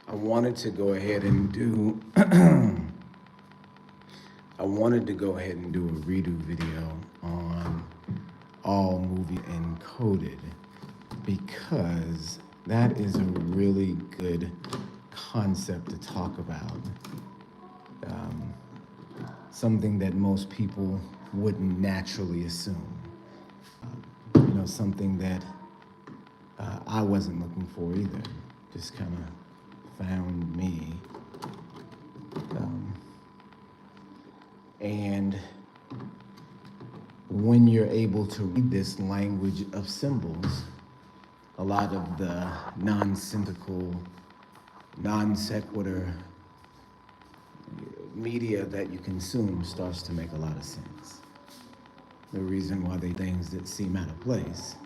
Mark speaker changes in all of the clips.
Speaker 1: I wanted to go ahead and do I wanted to go ahead and do a redo video on all movie encoded because that is a really good concept to talk about. Um, Something that most people wouldn't naturally assume. Something that I wasn't looking for either. Just kind of found me. And when you're able to read this language of symbols, a lot of the nonsensical, non sequitur media that you consume starts to make a lot of sense. The reason why they things that seem out of place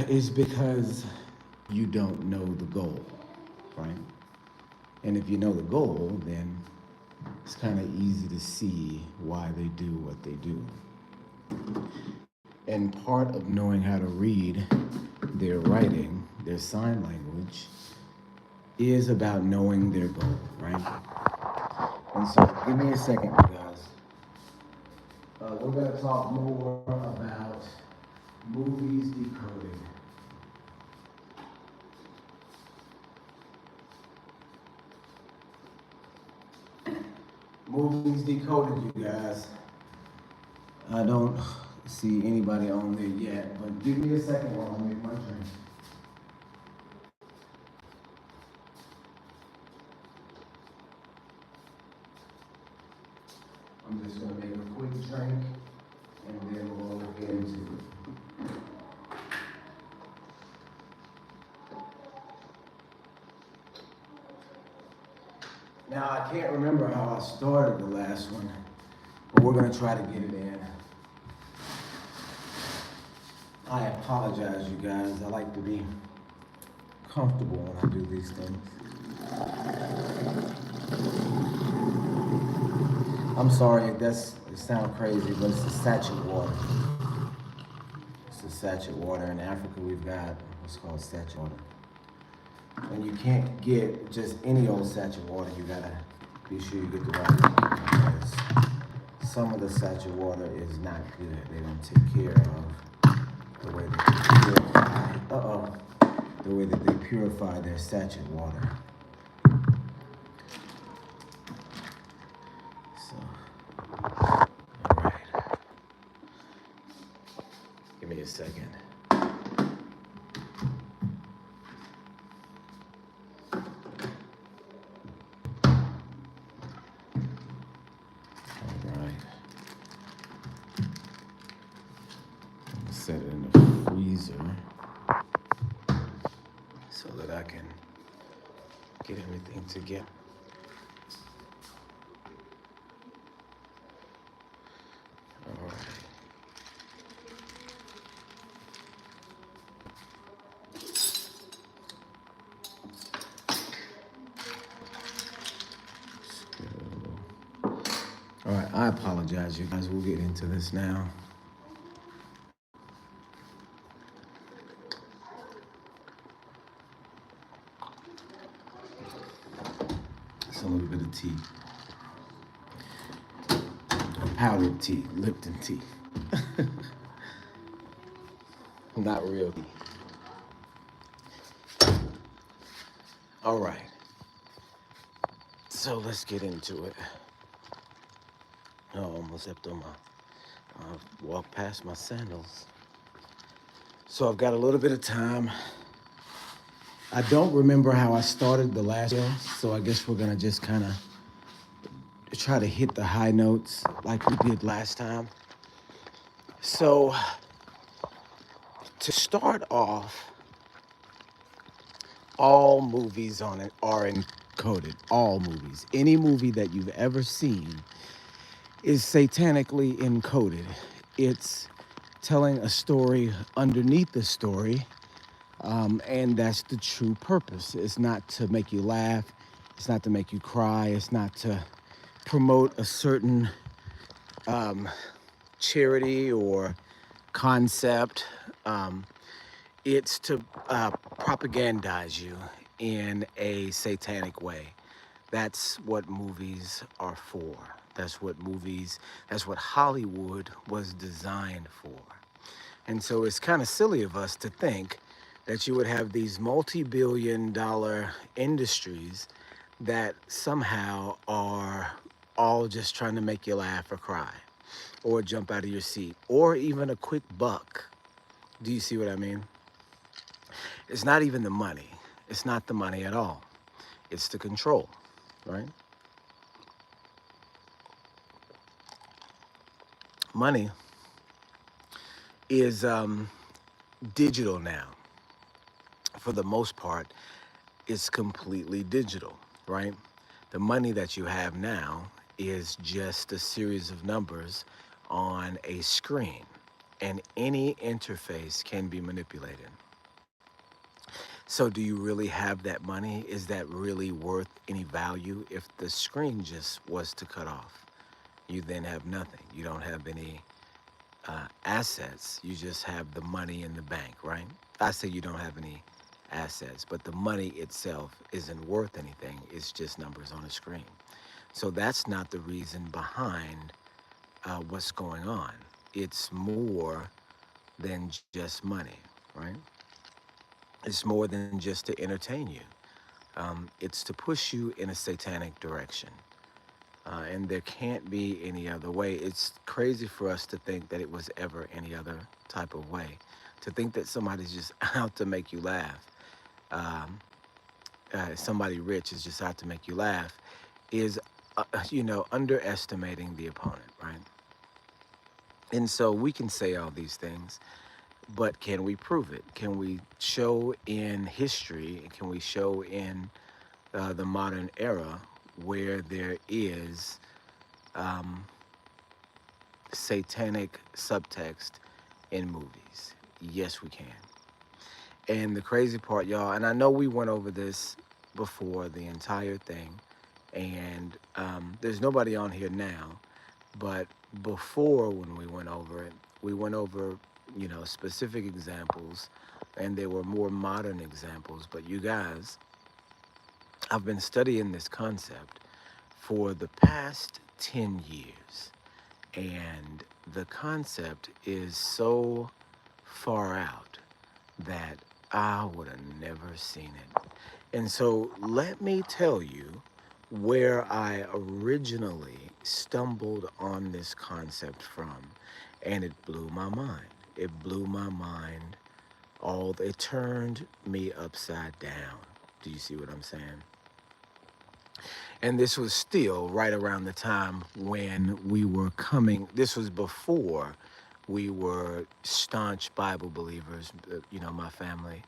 Speaker 1: is because you don't know the goal, right? And if you know the goal, then it's kind of easy to see why they do what they do. And part of knowing how to read their writing, their sign language, is about knowing their goal, right? And so, give me a second, you guys. We're going to talk more about movies decoded. Movies decoded, you guys. I don't see anybody on there yet, but give me a second while I make my drink. I'm just going to make a quick drink and then we'll get into it. Now, I can't remember how I started the last one, but we're going to try to get it in. I apologize, you guys. I like to be comfortable when I do these things. I'm sorry if it sounds crazy, but it's the sachet water. It's the sachet water. In Africa, we've got what's called sachet water. And you can't get just any old sachet water. You gotta be sure you get the right one because some of the sachet water is not good. They don't take care of the way that they purify. The way that they purify their sachet water. So, all right. Give me a second. Set it in the freezer so that I can get everything together. All right. All right, I apologize, you guys. We'll get into this now. It's a little bit of tea. Powdered tea, Lipton tea. Not real tea. All right. So let's get into it. Oh, almost stepped on I walked past my sandals. So I've got a little bit of time. I don't remember how I started the last video, so I guess we're gonna just kind of try to hit the high notes like we did last time. So to start off, all movies on it are encoded. All movies. Any movie that you've ever seen is satanically encoded. It's telling a story underneath the story. And that's the true purpose. It's not to make you laugh. It's not to make you cry. It's not to promote a certain charity or concept. It's to propagandize you in a satanic way. That's what movies are for. That's what Hollywood was designed for. And so it's kind of silly of us to think that you would have these multi-billion-dollar industries that somehow are all just trying to make you laugh or cry or jump out of your seat or even a quick buck. Do you see what I mean? It's not even the money. It's not the money at all. It's the control, right? Money is digital now. For the most part, it's completely digital, right? The money that you have now is just a series of numbers on a screen, and any interface can be manipulated. So, do you really have that money? Is that really worth any value? If the screen just was to cut off, you then have nothing. You don't have any assets. You just have the money in the bank, right? I say you don't have any assets, but the money itself isn't worth anything. It's just numbers on a screen. So that's not the reason behind what's going on. It's more than just money, right? It's more than just to entertain you. It's to push you in a satanic direction. And there can't be any other way. It's crazy for us to think that it was ever any other type of way. To think that somebody's just out to make you laugh, um, somebody rich is just out to make you laugh, is, underestimating the opponent, right? And so we can say all these things, but can we prove it? Can we show in history? Can we show in the modern era where there is um, satanic subtext in movies? Yes, we can. And the crazy part, y'all, and I know we went over this before the entire thing, and there's nobody on here now, but before when we went over it, we went over, specific examples, and there were more modern examples. But you guys, I've been studying this concept for the past 10 years. And the concept is so far out that I would have never seen it. And so let me tell you where I originally stumbled on this concept from. And it blew my mind. It blew my mind. It turned me upside down. Do you see what I'm saying? And this was still right around the time when we were coming. This was before we were staunch Bible believers, my family.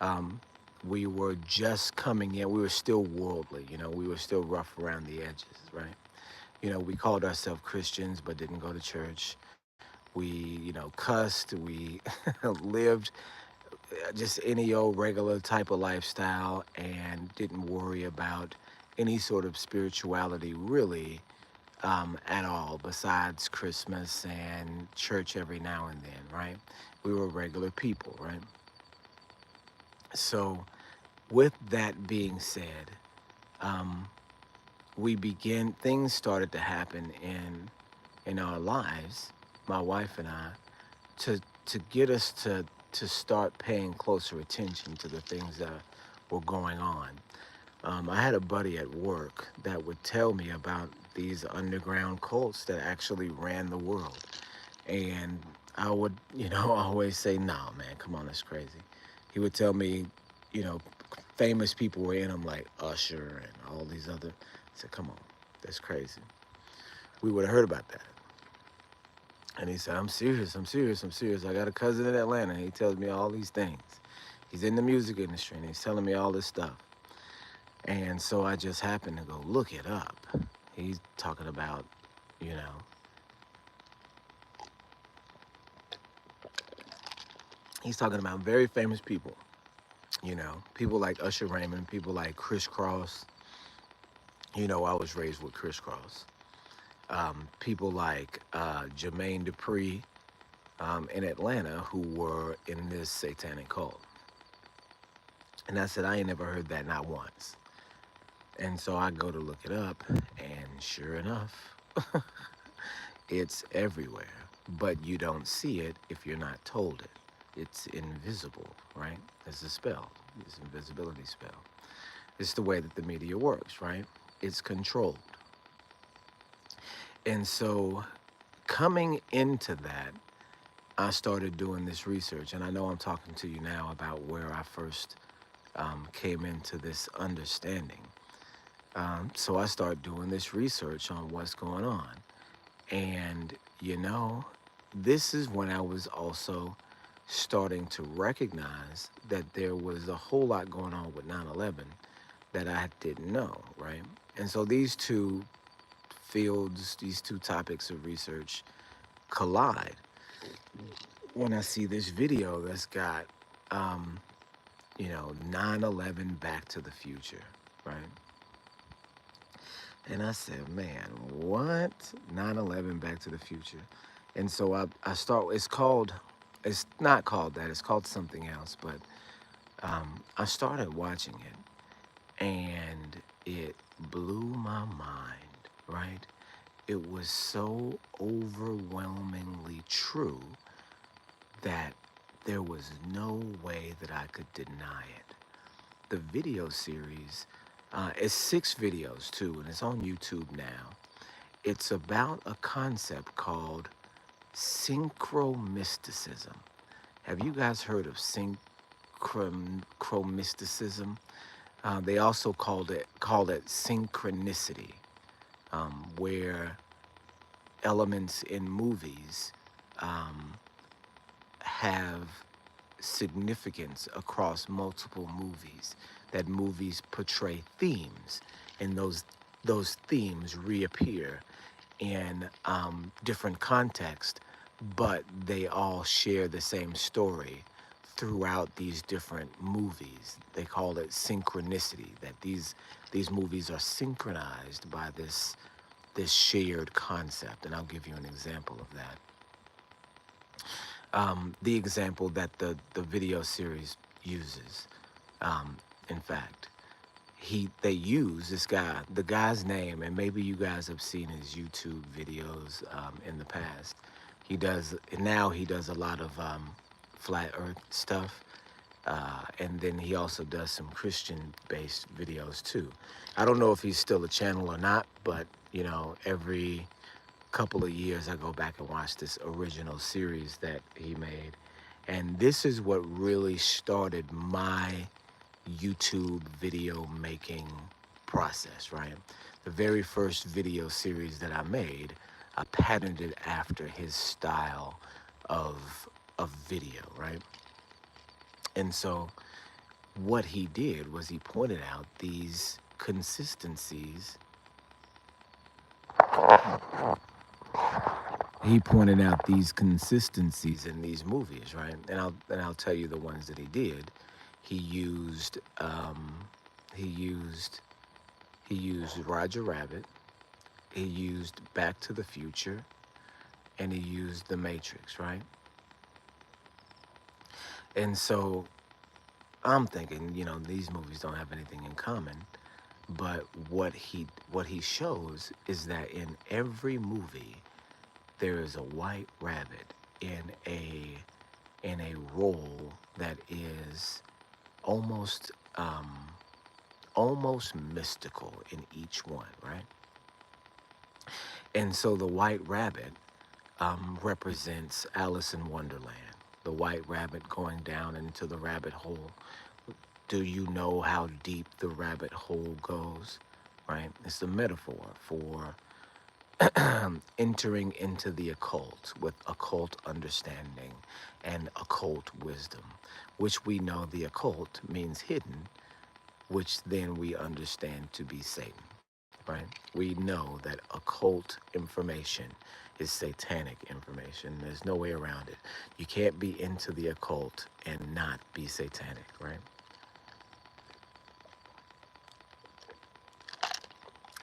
Speaker 1: Um, we were just coming in. We were still worldly, we were still rough around the edges, right? We called ourselves Christians, but didn't go to church. We, cussed. We lived just any old regular type of lifestyle and didn't worry about any sort of spirituality really at all, besides Christmas and church every now and then, right? We were regular people, right? So, with that being said, um, things started to happen in our lives, my wife and I, to get us to start paying closer attention to the things that were going on. I had a buddy at work that would tell me about these underground cults that actually ran the world. And I would, always say, no, man, come on, that's crazy. He would tell me, you know, famous people were in them like Usher and all these other. I said, come on, that's crazy. We would have heard about that. And he said, I'm serious, I'm serious, I'm serious. I got a cousin in Atlanta, and he tells me all these things. He's in the music industry, and he's telling me all this stuff. And so I just happened to go look it up. He's talking about, you know, he's talking about very famous people, people like Usher Raymond, people like Chris Cross. I was raised with Chris Cross. People like Jermaine Dupri, in Atlanta who were in this satanic cult. And I said, I ain't never heard that, not once. And so I go to look it up, and sure enough, it's everywhere. But you don't see it if you're not told it. It's invisible, right? It's a spell. It's an invisibility spell. It's the way that the media works, right? It's controlled. And so coming into that, I started doing this research. And I know I'm talking to you now about where I first came into this understanding. So I started doing this research on what's going on. And, this is when I was also starting to recognize that there was a whole lot going on with 9/11 that I didn't know, right? And so these two fields, these two topics of research collide when I see this video that's got, um, 9/11 Back to the Future, right? And I said, man, what? 9/11 Back to the Future. And so I start, it's not called that, it's called something else, but I started watching it and it blew my mind, right? It was so overwhelmingly true that there was no way that I could deny it. The video series, it's 6 videos too, and it's on YouTube now. It's about a concept called synchromysticism. Have you guys heard of synchromysticism? They also call it synchronicity, where elements in movies um, have significance across multiple movies. That movies portray themes, and those themes reappear in different contexts, but they all share the same story throughout these different movies. They call it synchronicity. That these movies are synchronized by this shared concept, and I'll give you an example of that. The example that the video series uses, in fact, they use this guy, the guy's name, and maybe you guys have seen his YouTube videos in the past. He does a lot of flat earth stuff, and then he also does some Christian-based videos too. I don't know if he's still a channel or not, but every couple of years I go back and watch this original series that he made. And this is what really started my YouTube video making process, right? The very first video series that I made, I patterned it after his style of video, right? And so what he did was he pointed out these consistencies. He pointed out these consistencies in these movies, right? And I'll tell you the ones that he did. He used he used he used Roger Rabbit. He used Back to the Future, and he used The Matrix, right? And so I'm thinking, these movies don't have anything in common, but what he shows is that in every movie there is a white rabbit in a role that is almost almost mystical in each one, right? And so the white rabbit represents Alice in Wonderland. The white rabbit going down into the rabbit hole. Do you know how deep the rabbit hole goes? Right? It's a metaphor for entering into the occult with occult understanding and occult wisdom, which we know the occult means hidden, which then we understand to be Satan, right? We know that occult information is satanic information. There's no way around it. You can't be into the occult and not be satanic, right?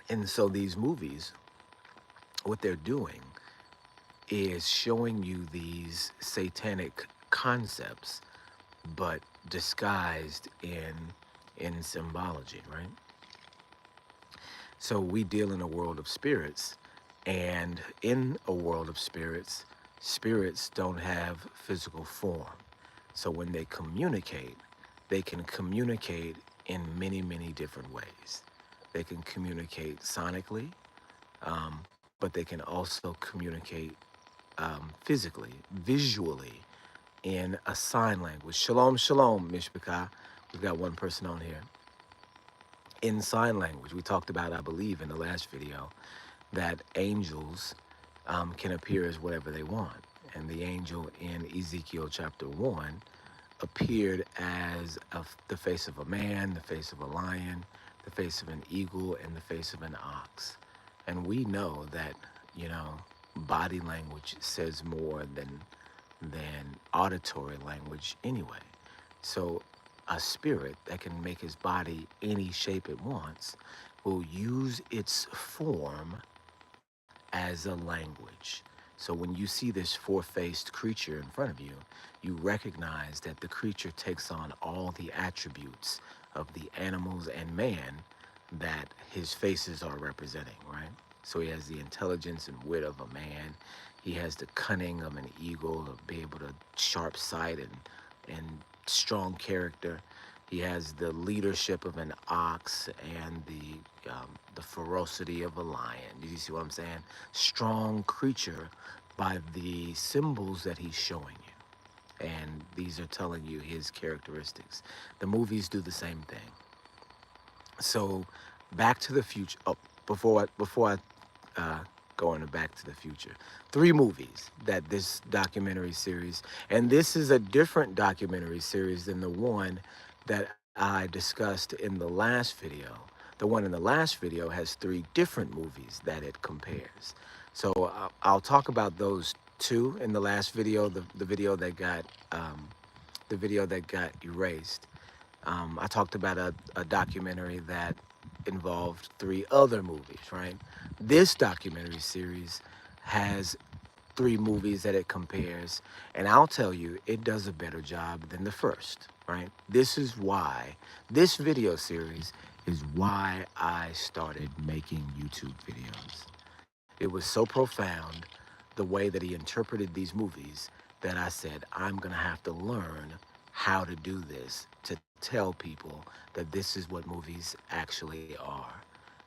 Speaker 1: And so these movies, what they're doing
Speaker 2: is showing you these satanic concepts, but disguised in symbology, right? So we deal in a world of spirits, and in a world of spirits, spirits don't have physical form. So when they can communicate in many, many different ways. They can communicate sonically, but they can also communicate physically, visually, in a sign language. Shalom, shalom, Mishpachah. We've got one person on here. In sign language, we talked about, I believe, in the last video, that angels can appear as whatever they want. And the angel in Ezekiel chapter 1 appeared as the face of a man, the face of a lion, the face of an eagle, and the face of an ox. And we know that, you know, body language says more than auditory language anyway. So a spirit that can make his body any shape it wants will use its form as a language. So when you see this four-faced creature in front of you, you recognize that the creature takes on all the attributes of the animals and man that his faces are representing, right? So he has the intelligence and wit of a man. He has the cunning of an eagle, to be able to sharp sight and strong character. He has the leadership of an ox and the ferocity of a lion. Do you see what I'm saying? Strong creature by the symbols that he's showing you. And these are telling you his characteristics. The movies do the same thing. So, Back to the Future. Oh, before I go into Back to the Future, three movies that this documentary series, and this is a different documentary series than the one that I discussed in the last video. The one in the last video has three different movies that it compares. So I'll talk about those two in the last video, the video that got erased. I talked about a documentary that involved three other movies, right? This documentary series has three movies that it compares, and I'll tell you, it does a better job than the first, right? This is why, this video series is why I started making YouTube videos. It was so profound, the way that he interpreted these movies, that I said, I'm gonna have to learn how to do this to tell people that this is what movies actually are.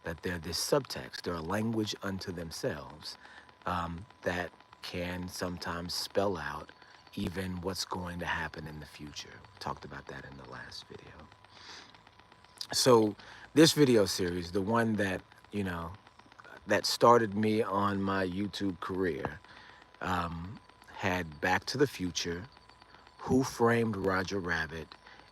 Speaker 2: That they're this subtext, they're a language unto themselves that can sometimes spell out even what's going to happen in the future. Talked about that in the last video. So this video series, the one that, you know, that started me on my YouTube career, had Back to the Future, Who Framed Roger Rabbit,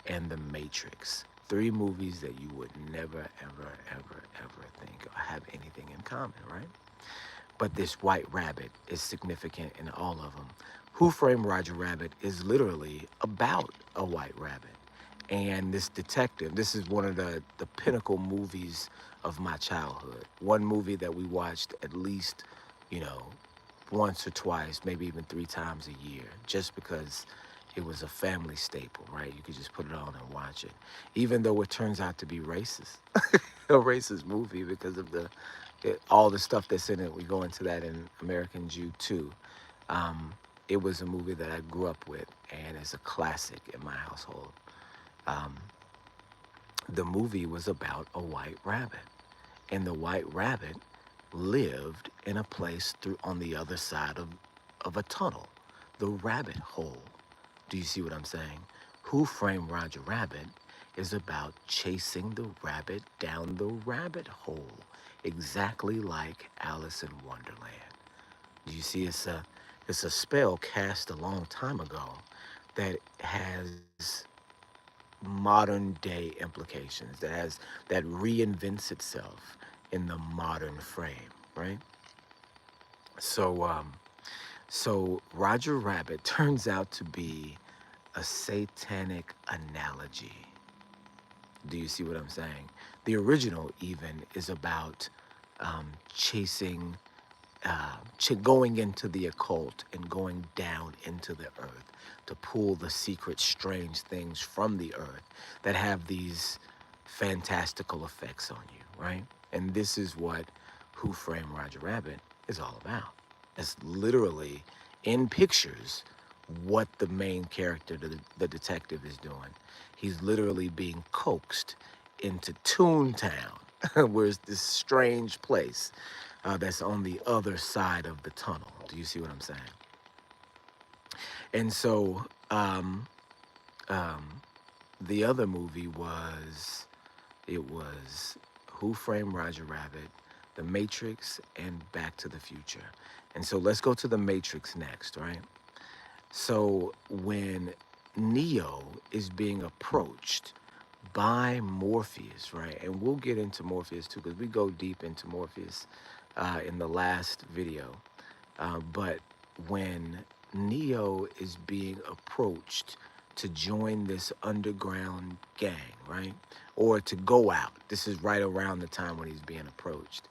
Speaker 2: and The Matrix. Three movies that you would never, ever, ever, ever think have anything in common, right? But this white rabbit is significant in all of them. Who Framed Roger Rabbit is literally about a white rabbit. And this detective, this is one of the pinnacle movies of my childhood. One movie that we watched at least, you know, once or twice, maybe even three times a year, just because it was a family staple, right? You could just put it on and watch it. Even though it turns out to be racist, a racist movie because of all the stuff that's in it. We go into that in American Jew too. It was a movie that I grew up with, and it's a classic in my household. Um, the movie was about a white rabbit, and the white rabbit lived in a place on the other side of a tunnel, the rabbit hole. Do you see what I'm saying? Who Framed Roger Rabbit is about chasing the rabbit down the rabbit hole, exactly like Alice in Wonderland. Do you see? It's a spell cast a long time ago that has modern day implications, that reinvents itself in the modern frame, right? So Roger Rabbit turns out to be a satanic analogy. Do you see what I'm saying? The original even is about chasing going into the occult and going down into the earth to pull the secret, strange things from the earth that have these fantastical effects on you, right? And this is what Who Framed Roger Rabbit is all about. It's literally in pictures what the main character, the detective, is doing. He's literally being coaxed into Toontown, where it's this strange place that's on the other side of the tunnel. Do you see what I'm saying? And so um, the other movie was Who Framed Roger Rabbit, The Matrix, and Back to the Future. And so let's go to The Matrix next, right? So when Neo is being approached by Morpheus, right? And we'll get into Morpheus too, because we go deep into Morpheus in the last video. But when Neo is being approached to join this underground gang, right? Or to go out, this is right around the time when he's being approached.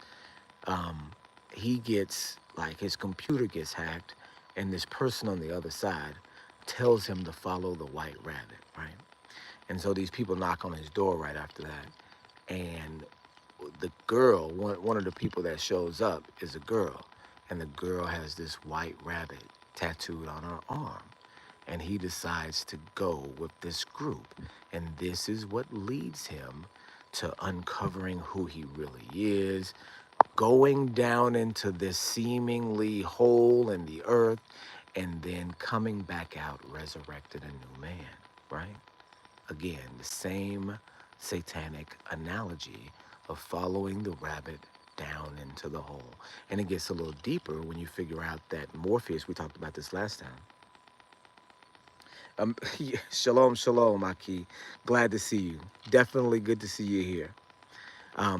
Speaker 2: Um, he gets, like, his computer gets hacked, and this person on the other side tells him to follow the white rabbit, right? And so these people knock on his door right after that. And the girl, one of the people that shows up is a girl. And the girl has this white rabbit tattooed on her arm. And he decides to go with this group. And this is what leads him to uncovering who he really is, going down into this seemingly hole in the earth, and then coming back out resurrected a new man, right? Again, the same satanic analogy of following the rabbit down into the hole. And it gets a little deeper when you figure out that Morpheus, we talked about this last time. Shalom, shalom, Aki. Glad to see you. Definitely good to see you here.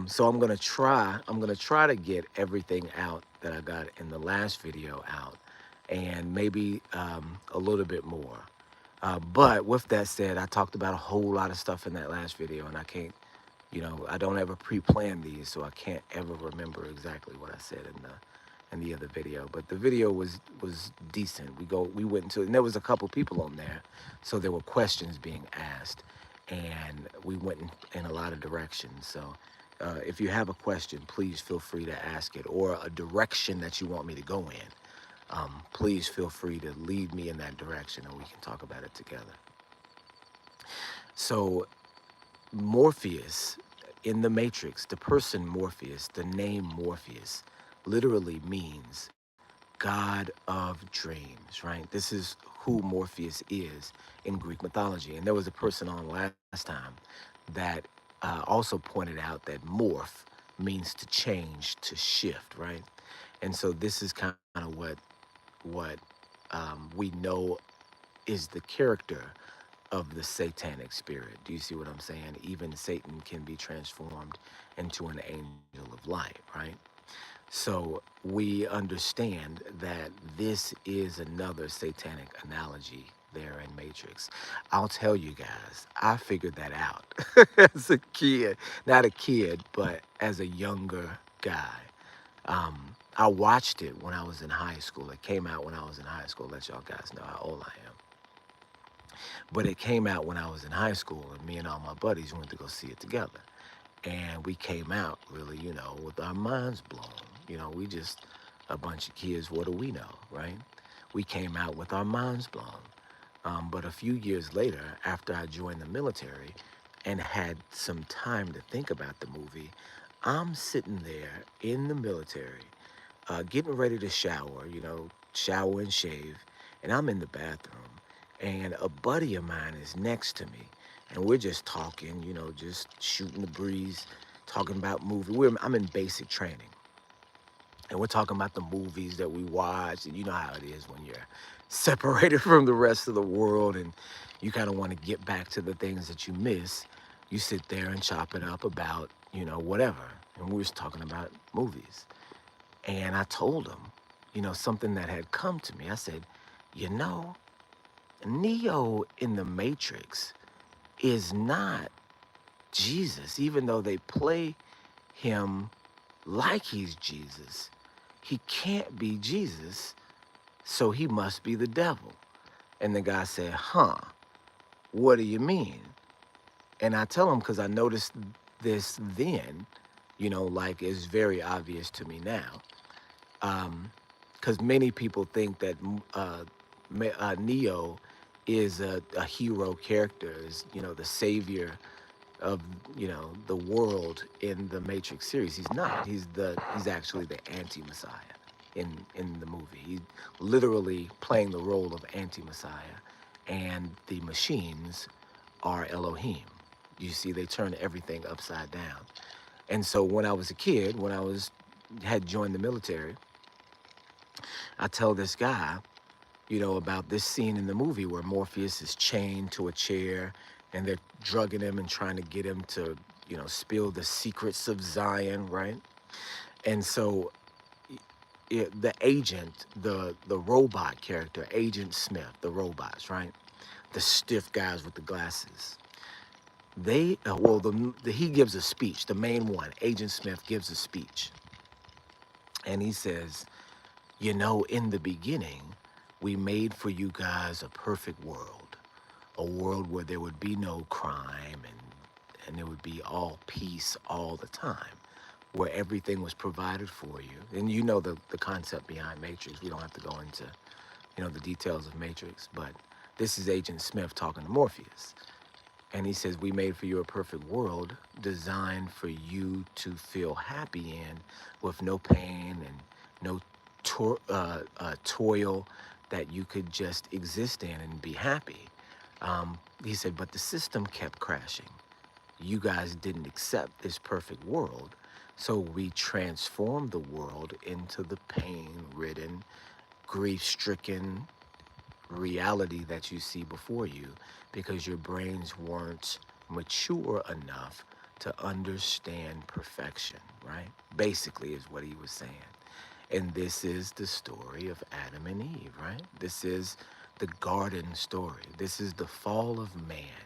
Speaker 2: So I'm gonna try to get everything out that I got in the last video out, and maybe a little bit more. But with that said, I talked about a whole lot of stuff in that last video, and I can't, I don't ever pre-plan these, so I can't ever remember exactly what I said in the other video. But the video was decent. We went into it, and there was a couple people on there, so there were questions being asked, and we went in a lot of directions. So if you have a question, please feel free to ask it, or a direction that you want me to go in. Please feel free to lead me in that direction, and we can talk about it together. So Morpheus in the Matrix, the person Morpheus, the name Morpheus, literally means God of dreams, right? This is who Morpheus is in Greek mythology. And there was a person on last time that also pointed out that morph means to change, to shift, right? And so this is kind of what we know is the character of the satanic spirit. Do you see what I'm saying? Even Satan can be transformed into an angel of light, right? So we understand that this is another satanic analogy there in Matrix. I'll tell you guys, I figured that out as a kid, not a kid, but as a younger guy. I watched it when I was in high school. It came out when I was in high school. Let y'all guys know how old I am. But it came out when I was in high school, and me and all my buddies went to go see it together. And we came out really, with our minds blown. We just a bunch of kids. What do we know, right? We came out with our minds blown. But a few years later, after I joined the military and had some time to think about the movie, I'm sitting there in the military, getting ready to shower, shower and shave, and I'm in the bathroom, and a buddy of mine is next to me, and we're just talking, just shooting the breeze, talking about movie. I'm in basic training, and we're talking about the movies that we watch, and you know how it is when you're separated from the rest of the world, and you kind of want to get back to the things that you miss. You sit there and chop it up about, whatever, and we was talking about movies. And I told him, something that had come to me. I said, you know, Neo in the Matrix is not Jesus, even though they play him like he's Jesus. He can't be Jesus, so he must be the devil. And the guy said, huh, what do you mean? And I tell him, because I noticed this then, like it's very obvious to me now. Because many people think that Neo is a hero character, is, the savior of, the world in the Matrix series. He's not. He's actually the anti-Messiah in the movie. He's literally playing the role of anti-Messiah, and the machines are Elohim. You see, they turn everything upside down. And so when I was a kid, when I was had joined the military, I tell this guy, about this scene in the movie where Morpheus is chained to a chair and they're drugging him and trying to get him to, spill the secrets of Zion, right? And so the agent, the robot character, Agent Smith, the robots, right? The stiff guys with the glasses. He gives a speech. The main one, Agent Smith, gives a speech, and he says, in the beginning, we made for you guys a perfect world, a world where there would be no crime and there would be all peace all the time, where everything was provided for you. And the concept behind Matrix. We don't have to go into, the details of Matrix, but this is Agent Smith talking to Morpheus. And he says, we made for you a perfect world designed for you to feel happy in, with no pain and no toil, that you could just exist in and be happy. He said, but the system kept crashing. You guys didn't accept this perfect world. So we transformed the world into the pain-ridden, grief-stricken reality that you see before you, because your brains weren't mature enough to understand perfection, right? Basically is what he was saying. And this is the story of Adam and Eve, right? This is the garden story. This is the fall of man.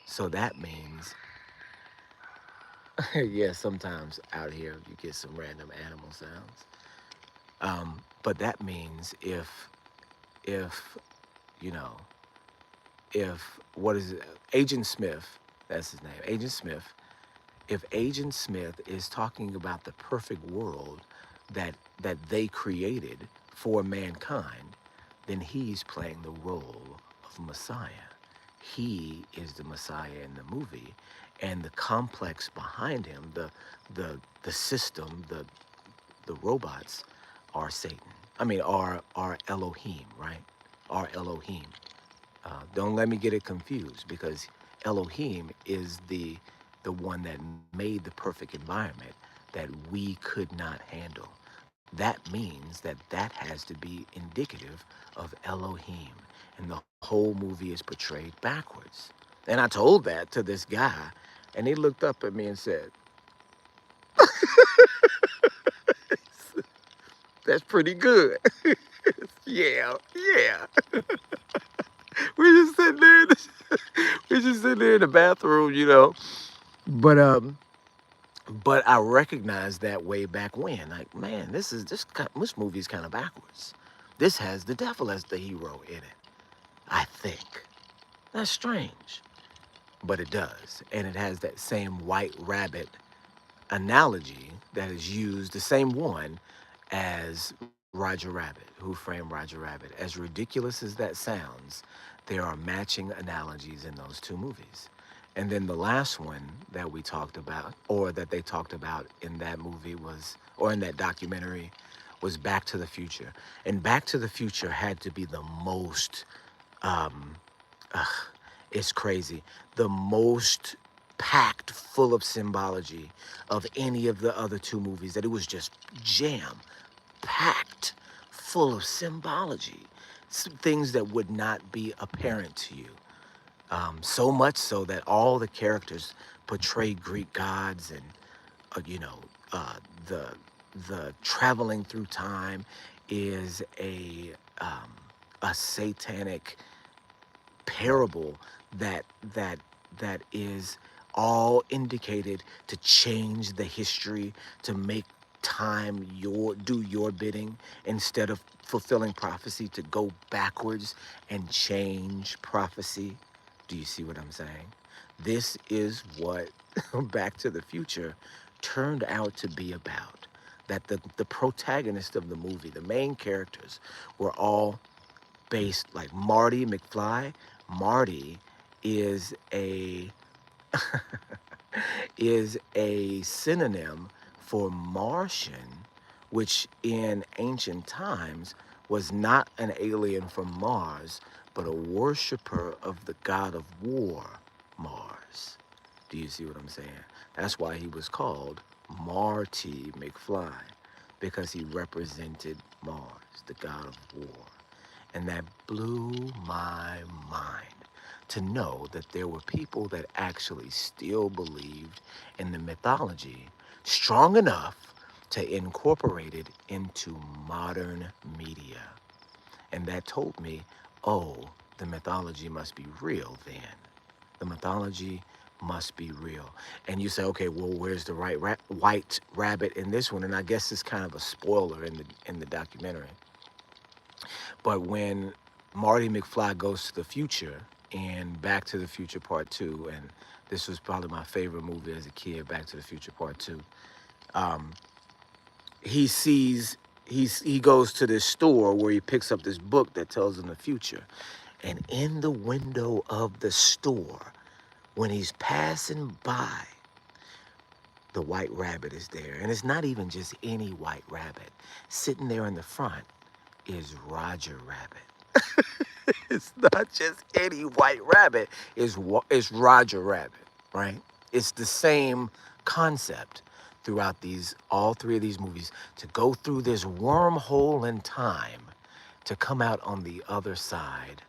Speaker 2: So that means, yeah, sometimes out here you get some random animal sounds. But that means if, you know, what is it? Agent Smith, that's his name, Agent Smith, if Agent Smith is talking about the perfect world that they created for mankind, then he's playing the role of Messiah. He is the Messiah in the movie, and the complex behind him, the system, the robots, are Satan. I mean, are Elohim, right? Are Elohim. Don't let me get it confused, because Elohim is the one that made the perfect environment that we could not handle. That means that has to be indicative of Elohim, and the whole movie is portrayed backwards. And I told that to this guy, and he looked up at me and said, "That's pretty good." Yeah, yeah. We're just sitting there. We're just sitting there in the bathroom. But but I recognized that way back when. Like, man, this movie's kind of backwards. This has the devil as the hero in it. I think that's strange, but it does, and it has that same white rabbit analogy that is used, the same one as Roger Rabbit, Who Framed Roger Rabbit. As ridiculous as that sounds, there are matching analogies in those two movies. And then the last one that we talked about, or that they talked about in that movie or in that documentary, was Back to the Future. And Back to the Future had to be the most, um, ugh, it's crazy, the most packed full of symbology of any of the other two movies, that it was just jam packed full of symbology, some things that would not be apparent to you. So much so that all the characters portray Greek gods, and uh, you know uh, the the traveling through time is um, a satanic parable that that is all indicated to change the history, to make do your bidding instead of fulfilling prophecy, to go backwards and change prophecy. Do you see what I'm saying? This is what Back to the Future turned out to be about. That the protagonist of the movie, the main characters, were all based like Marty McFly. Marty is a is a synonym for Martian, which in ancient times was not an alien from Mars, but a worshiper of the god of war, Mars. Do you see what I'm saying? That's why he was called Marty McFly, because he represented Mars, the god of war. And that blew my mind to know that there were people that actually still believed in the mythology strong enough to incorporate it into modern media. And that told me, oh, the mythology must be real then. The mythology must be real. And you say, okay, well, where's the white rabbit in this one? And I guess it's kind of a spoiler in the documentary. But when Marty McFly goes to the future in Back to the Future Part 2, and this was probably my favorite movie as a kid, Back to the Future Part 2, um, he sees, he goes to this store where he picks up this book that tells him the future. And in the window of the store, when he's passing by, the white rabbit is there. And it's not even just any white rabbit. Sitting there in the front is Roger Rabbit. It's not just any white rabbit. It's Roger Rabbit, right? It's the same concept throughout all three of these movies, to go through this wormhole in time to come out on the other side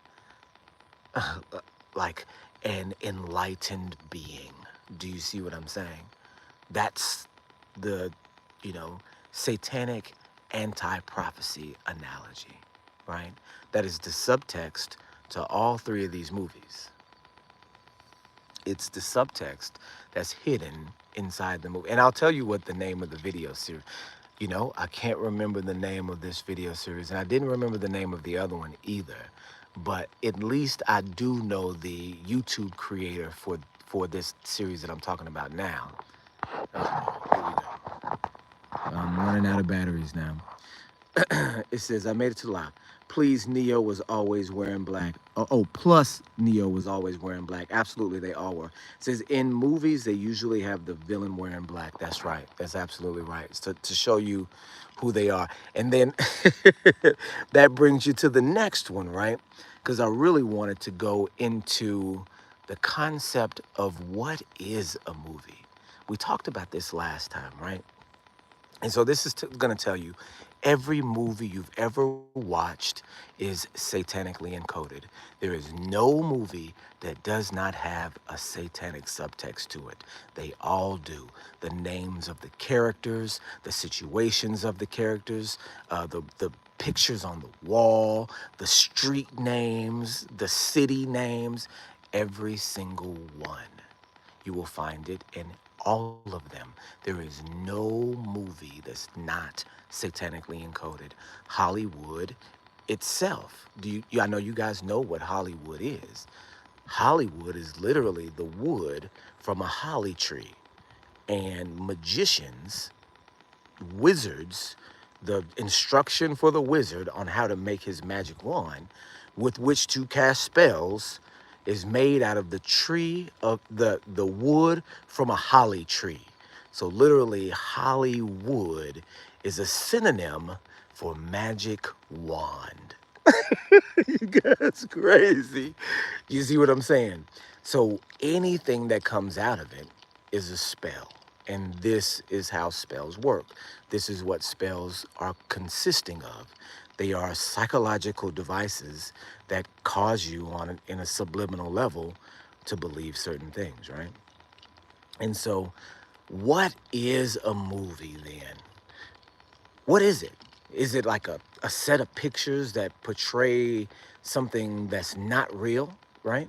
Speaker 2: like an enlightened being. Do you see what I'm saying? That's the, you know, satanic anti-prophecy analogy, right? That is the subtext to all three of these movies. It's the subtext that's hidden inside the movie. And I'll tell you what the name of the video series, I can't remember the name of this video series, and I didn't remember the name of the other one either. But at least I do know the YouTube creator for this series that I'm talking about now. Here we go. I'm running out of batteries now. It says, I made it to the live. Please, Neo was always wearing black. Plus Neo was always wearing black. Absolutely, they all were. It says, in movies, they usually have the villain wearing black. That's right. That's absolutely right. It's to show you who they are. And then that brings you to the next one, right? Because I really wanted to go into the concept of what is a movie. We talked about this last time, right? And so this is going to tell you every movie you've ever watched is satanically encoded. There is no movie that does not have a satanic subtext to it. They all do. The names of the characters, the situations of the characters, the pictures on the wall, the street names, the city names, every single one. You will find it in all of them. There is no movie that's not satanically encoded. Hollywood itself. I know you guys know what Hollywood is. Hollywood is literally the wood from a holly tree. And magicians, wizards, the instruction for the wizard on how to make his magic wand with which to cast spells is made out of the tree of the wood from a holly tree. So literally, Hollywood is a synonym for magic wand. You guys crazy. You see what I'm saying? So anything that comes out of it is a spell. And this is how spells work. This is what spells are consisting of. They are psychological devices that cause you in a subliminal level to believe certain things, right? And so what is a movie then? What is it? Is it like a set of pictures that portray something that's not real, right?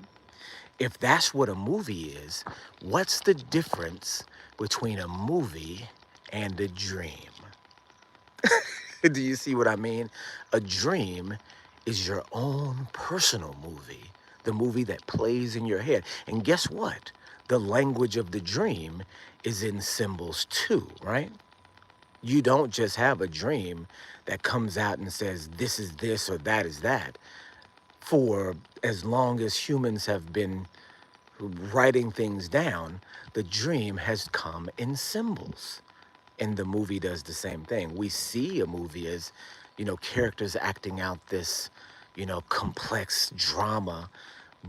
Speaker 2: If that's what a movie is, what's the difference between a movie and a dream? Do you see what I mean? A dream is your own personal movie, the movie that plays in your head. And guess what? The language of the dream is in symbols too, right? You don't just have a dream that comes out and says, this is this or that is that. For as long as humans have been writing things down, the dream has come in symbols. And the movie does the same thing. We see a movie as, characters acting out this, complex drama,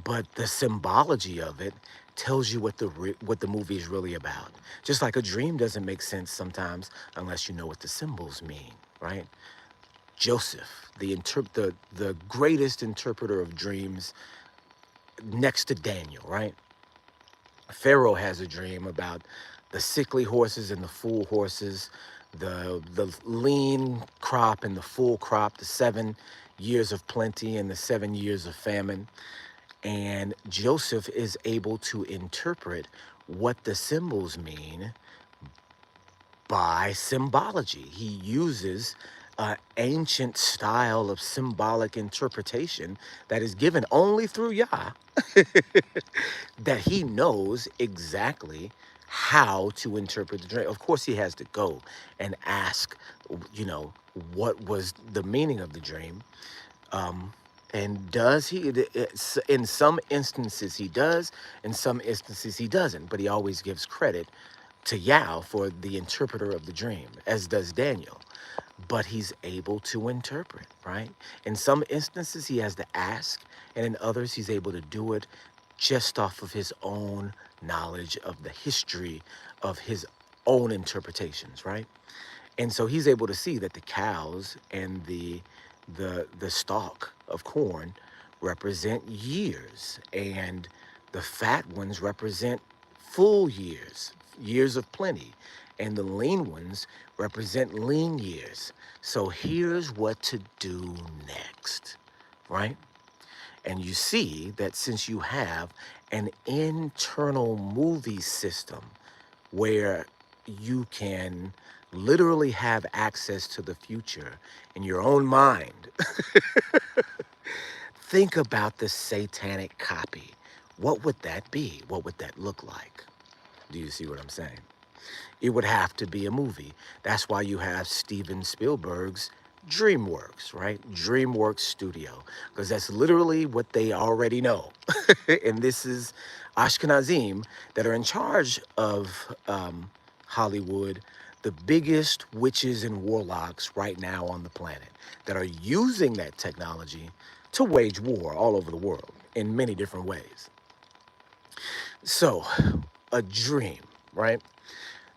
Speaker 2: but the symbology of it tells you what the movie is really about. Just like a dream doesn't make sense sometimes unless you know what the symbols mean, right? Joseph, the greatest interpreter of dreams next to Daniel, right? Pharaoh has a dream about the sickly horses and the full horses, the lean crop and the full crop, the 7 years of plenty and the 7 years of famine. And Joseph is able to interpret what the symbols mean by symbology. He uses an ancient style of symbolic interpretation that is given only through Yah, that he knows exactly how to interpret the dream. Of course, he has to go and ask, you know, what was the meaning of the dream. And does he? In some instances he does, in some instances he doesn't, but he always gives credit to Yah for the interpreter of the dream, as does Daniel. But he's able to interpret, right? In some instances he has to ask, and in others he's able to do it just off of his own knowledge of the history of his own interpretations, right? And so he's able to see that the cows and the stalk of corn represent years, and the fat ones represent full years, years of plenty, and the lean ones represent lean years. So here's what to do next, right? And you see that since you have an internal movie system where you can literally have access to the future in your own mind, think about the satanic copy. What would that be? What would that look like? Do you see what I'm saying? It would have to be a movie. That's why you have Steven Spielberg's DreamWorks, right? DreamWorks Studio, because that's literally what they already know. And this is Ashkenazim that are in charge of Hollywood, the biggest witches and warlocks right now on the planet, that are using that technology to wage war all over the world in many different ways. So, a dream, right?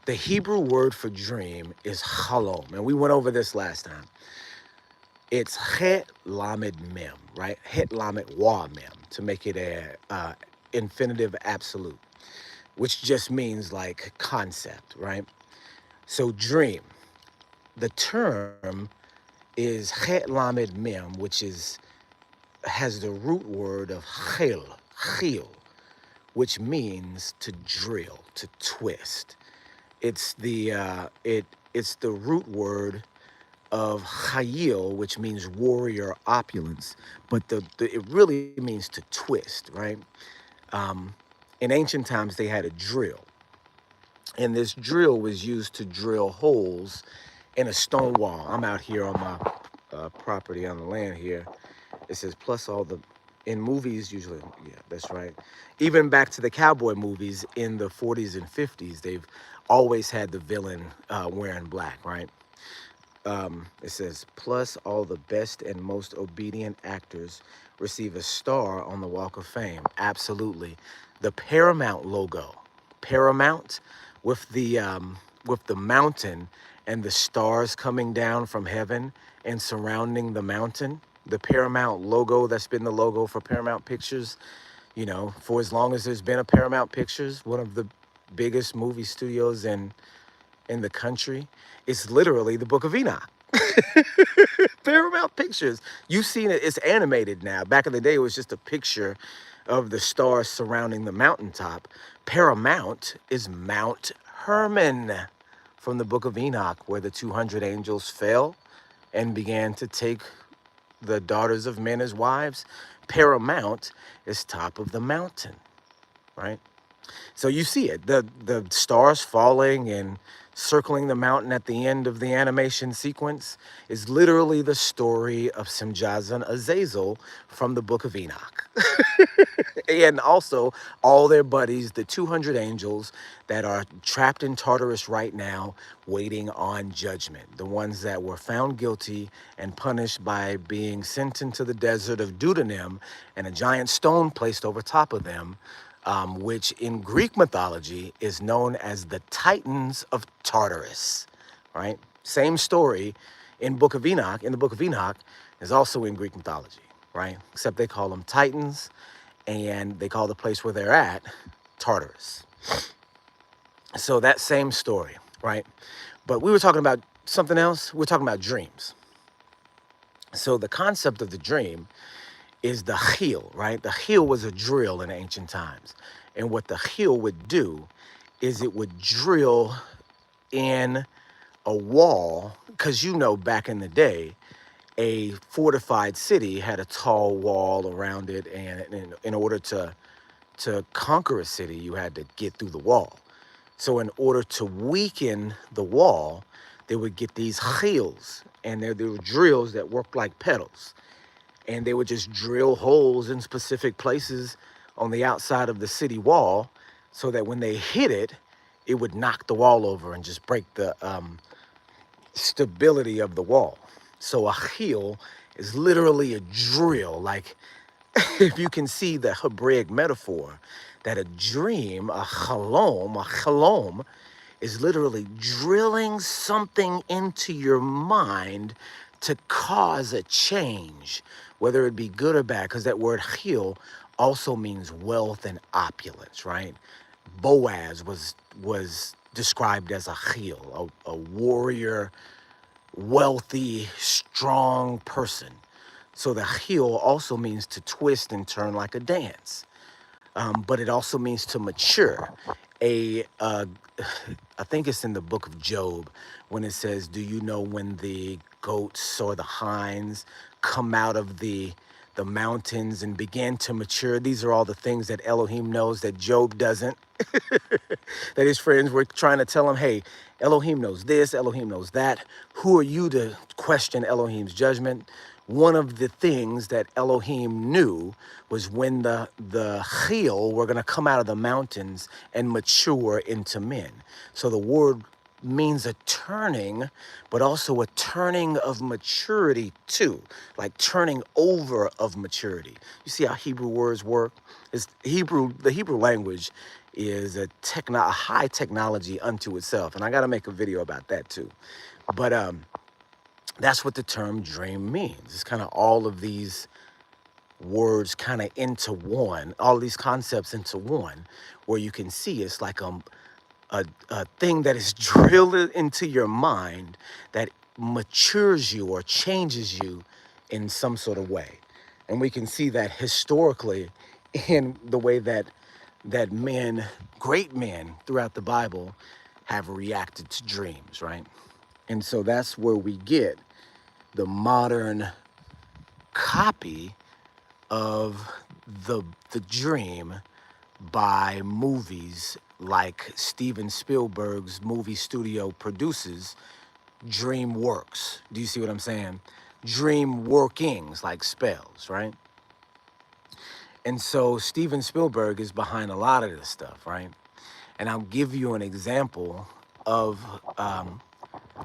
Speaker 2: The Hebrew word for dream is halom, and we went over this last time. It's het lamed mem, right? Het lamed wa mem, to make it a infinitive absolute, which just means like concept, right? So dream, the term is het lamed mem, which has the root word of chil, which means to drill, to twist. It's it's the root word of chayil, which means warrior opulence, but it really means to twist, right? In ancient times, they had a drill, and this drill was used to drill holes in a stone wall. I'm out here on my property on the land here. It says plus all the, in movies usually, yeah, that's right. Even back to the cowboy movies in the 40s and 50s, they've always had the villain wearing black, right? It says plus all the best and most obedient actors receive a star on the Walk of Fame. Absolutely. The Paramount logo, Paramount with the mountain and the stars coming down from heaven and surrounding the mountain. The Paramount logo, that's been the logo for Paramount Pictures, for as long as there's been a Paramount Pictures, one of the biggest movie studios in the country. It's literally the Book of Enoch. Paramount Pictures. You've seen it. It's animated now. Back in the day, it was just a picture of the stars surrounding the mountaintop. Paramount is Mount Hermon from the Book of Enoch, where the 200 angels fell and began to take the daughters of men as wives, paramount is top of the mountain, right? So you see it, the stars falling and circling the mountain at the end of the animation sequence is literally the story of Simjaz and Azazel from the Book of Enoch. And also all their buddies, the 200 angels that are trapped in Tartarus right now, waiting on judgment. The ones that were found guilty and punished by being sent into the desert of Deuteronym and a giant stone placed over top of them, which in Greek mythology is known as the Titans of Tartarus, right? Same story in Book of Enoch. In the Book of Enoch is also in Greek mythology, right? Except they call them Titans, and they call the place where they're at Tartarus. So that same story, right? But we were talking about something else. We're talking about dreams. So the concept of the dream is the heel, right? The heel was a drill in ancient times. And what the heel would do is it would drill in a wall, because back in the day, a fortified city had a tall wall around it, and in order to conquer a city, you had to get through the wall. So in order to weaken the wall, they would get these heels, and there were drills that worked like pedals. And they would just drill holes in specific places on the outside of the city wall so that when they hit it, it would knock the wall over and just break the stability of the wall. So a heel is literally a drill. Like, if you can see the Hebraic metaphor, that a dream, a chalom, is literally drilling something into your mind to cause a change, whether it be good or bad, because that word heel also means wealth and opulence, right? Boaz was described as a heel, a warrior, wealthy, strong person. So the heel also means to twist and turn like a dance. But it also means to mature. I think it's in the book of Job when it says, do you know when the goats or the hinds come out of the mountains and begin to mature? These are all the things that Elohim knows that Job doesn't. That his friends were trying to tell him, hey, Elohim knows this, Elohim knows that. Who are you to question Elohim's judgment? One of the things that Elohim knew was when the Chil were going to come out of the mountains and mature into men. So the word means a turning, but also a turning of maturity too, like turning over of maturity. You see how Hebrew words work? The Hebrew language is a high technology unto itself, and I got to make a video about that too. But that's what the term dream means. It's kind of all of these words kind of into one, all these concepts into one, where you can see it's like a thing that is drilled into your mind that matures you or changes you in some sort of way. And we can see that historically in the way that men, great men throughout the Bible, have reacted to dreams, right? And so that's where we get the modern copy of the dream by movies like Steven Spielberg's movie studio produces, DreamWorks. Do you see what I'm saying? Dream workings, like spells, right? And so Steven Spielberg is behind a lot of this stuff, right? And I'll give you an example of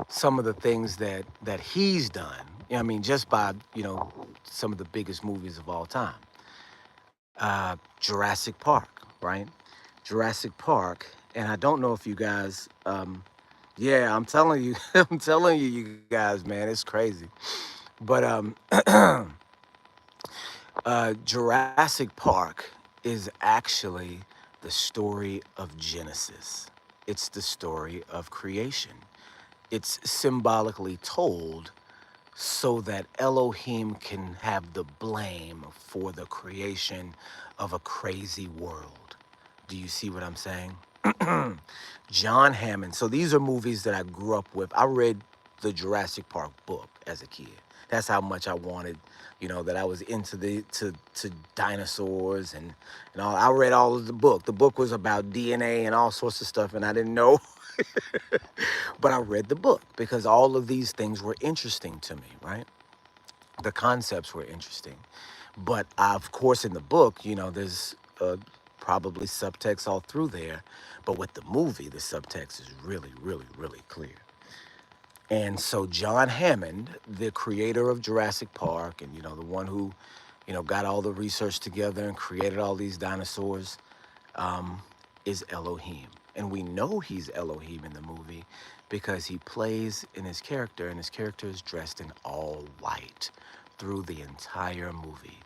Speaker 2: some of the things that he's done. I mean, just by, some of the biggest movies of all time. Jurassic Park, right? Jurassic Park. And I don't know if you guys, yeah, I'm telling you, I'm telling you, you guys, man, it's crazy. But Jurassic Park is actually the story of Genesis. It's the story of creation. It's symbolically told so that Elohim can have the blame for the creation of a crazy world. Do you see what I'm saying? John Hammond. So these are movies that I grew up with. I read the Jurassic Park book as a kid. That's how much I wanted, that I was into to dinosaurs and all. I read all of the book. The book was about DNA and all sorts of stuff, and I didn't know, but I read the book because all of these things were interesting to me, right? The concepts were interesting. But of course, in the book, there's probably subtext all through there. But with the movie, the subtext is really, really, really clear. And so John Hammond, the creator of Jurassic Park, and the one who, got all the research together and created all these dinosaurs, is Elohim. And we know he's Elohim in the movie because he plays in his character, and his character is dressed in all white through the entire movie.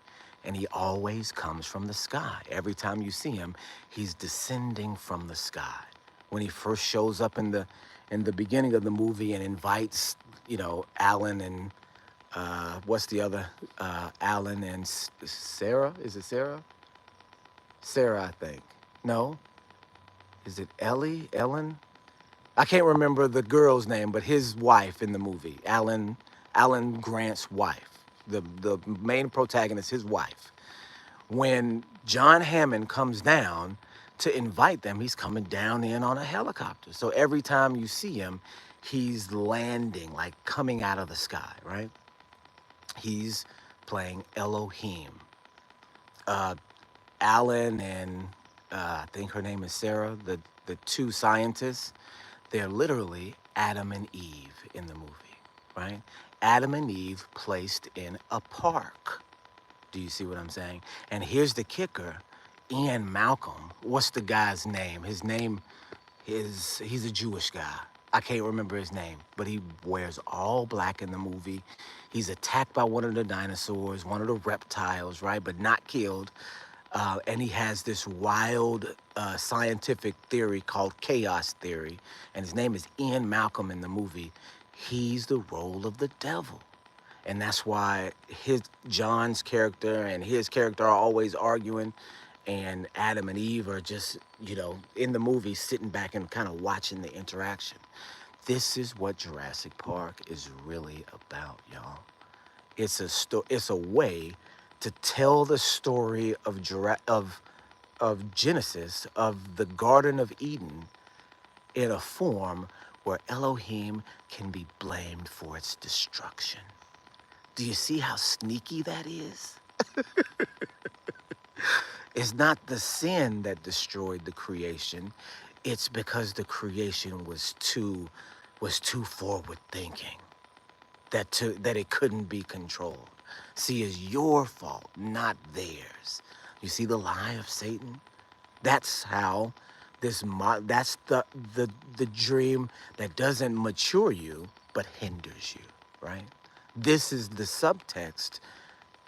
Speaker 2: And he always comes from the sky. Every time you see him, he's descending from the sky. When he first shows up in the beginning of the movie and invites, Alan and what's the other? Alan and Sarah? Is it Sarah? Sarah, I think. No? Is it Ellie? Ellen? I can't remember the girl's name, but his wife in the movie, Alan Grant's wife, the main protagonist, his wife. When John Hammond comes down to invite them, he's coming down in on a helicopter. So every time you see him, he's landing, like coming out of the sky, right? He's playing Elohim. Alan and I think her name is Sarah, the two scientists, they're literally Adam and Eve in the movie, right? Adam and Eve placed in a park. Do you see what I'm saying? And here's the kicker. Ian Malcolm, what's the guy's name? His name is, he's a Jewish guy. I can't remember his name, but he wears all black in the movie. He's attacked by one of the dinosaurs, one of the reptiles, right? But not killed. And he has this wild scientific theory called chaos theory. And his name is Ian Malcolm in the movie. He's the role of the devil. And that's why John's character and his character are always arguing. And Adam and Eve are just, in the movie sitting back and kind of watching the interaction. This is what Jurassic Park is really about, y'all. It's a way to tell the story of Genesis, of the Garden of Eden, in a form where Elohim can be blamed for its destruction. Do you see how sneaky that is? It's not the sin that destroyed the creation. It's because the creation was too forward thinking, that it couldn't be controlled. See, it's your fault, not theirs. You see the lie of Satan? That's how that's the dream that doesn't mature you but hinders you, right? This is the subtext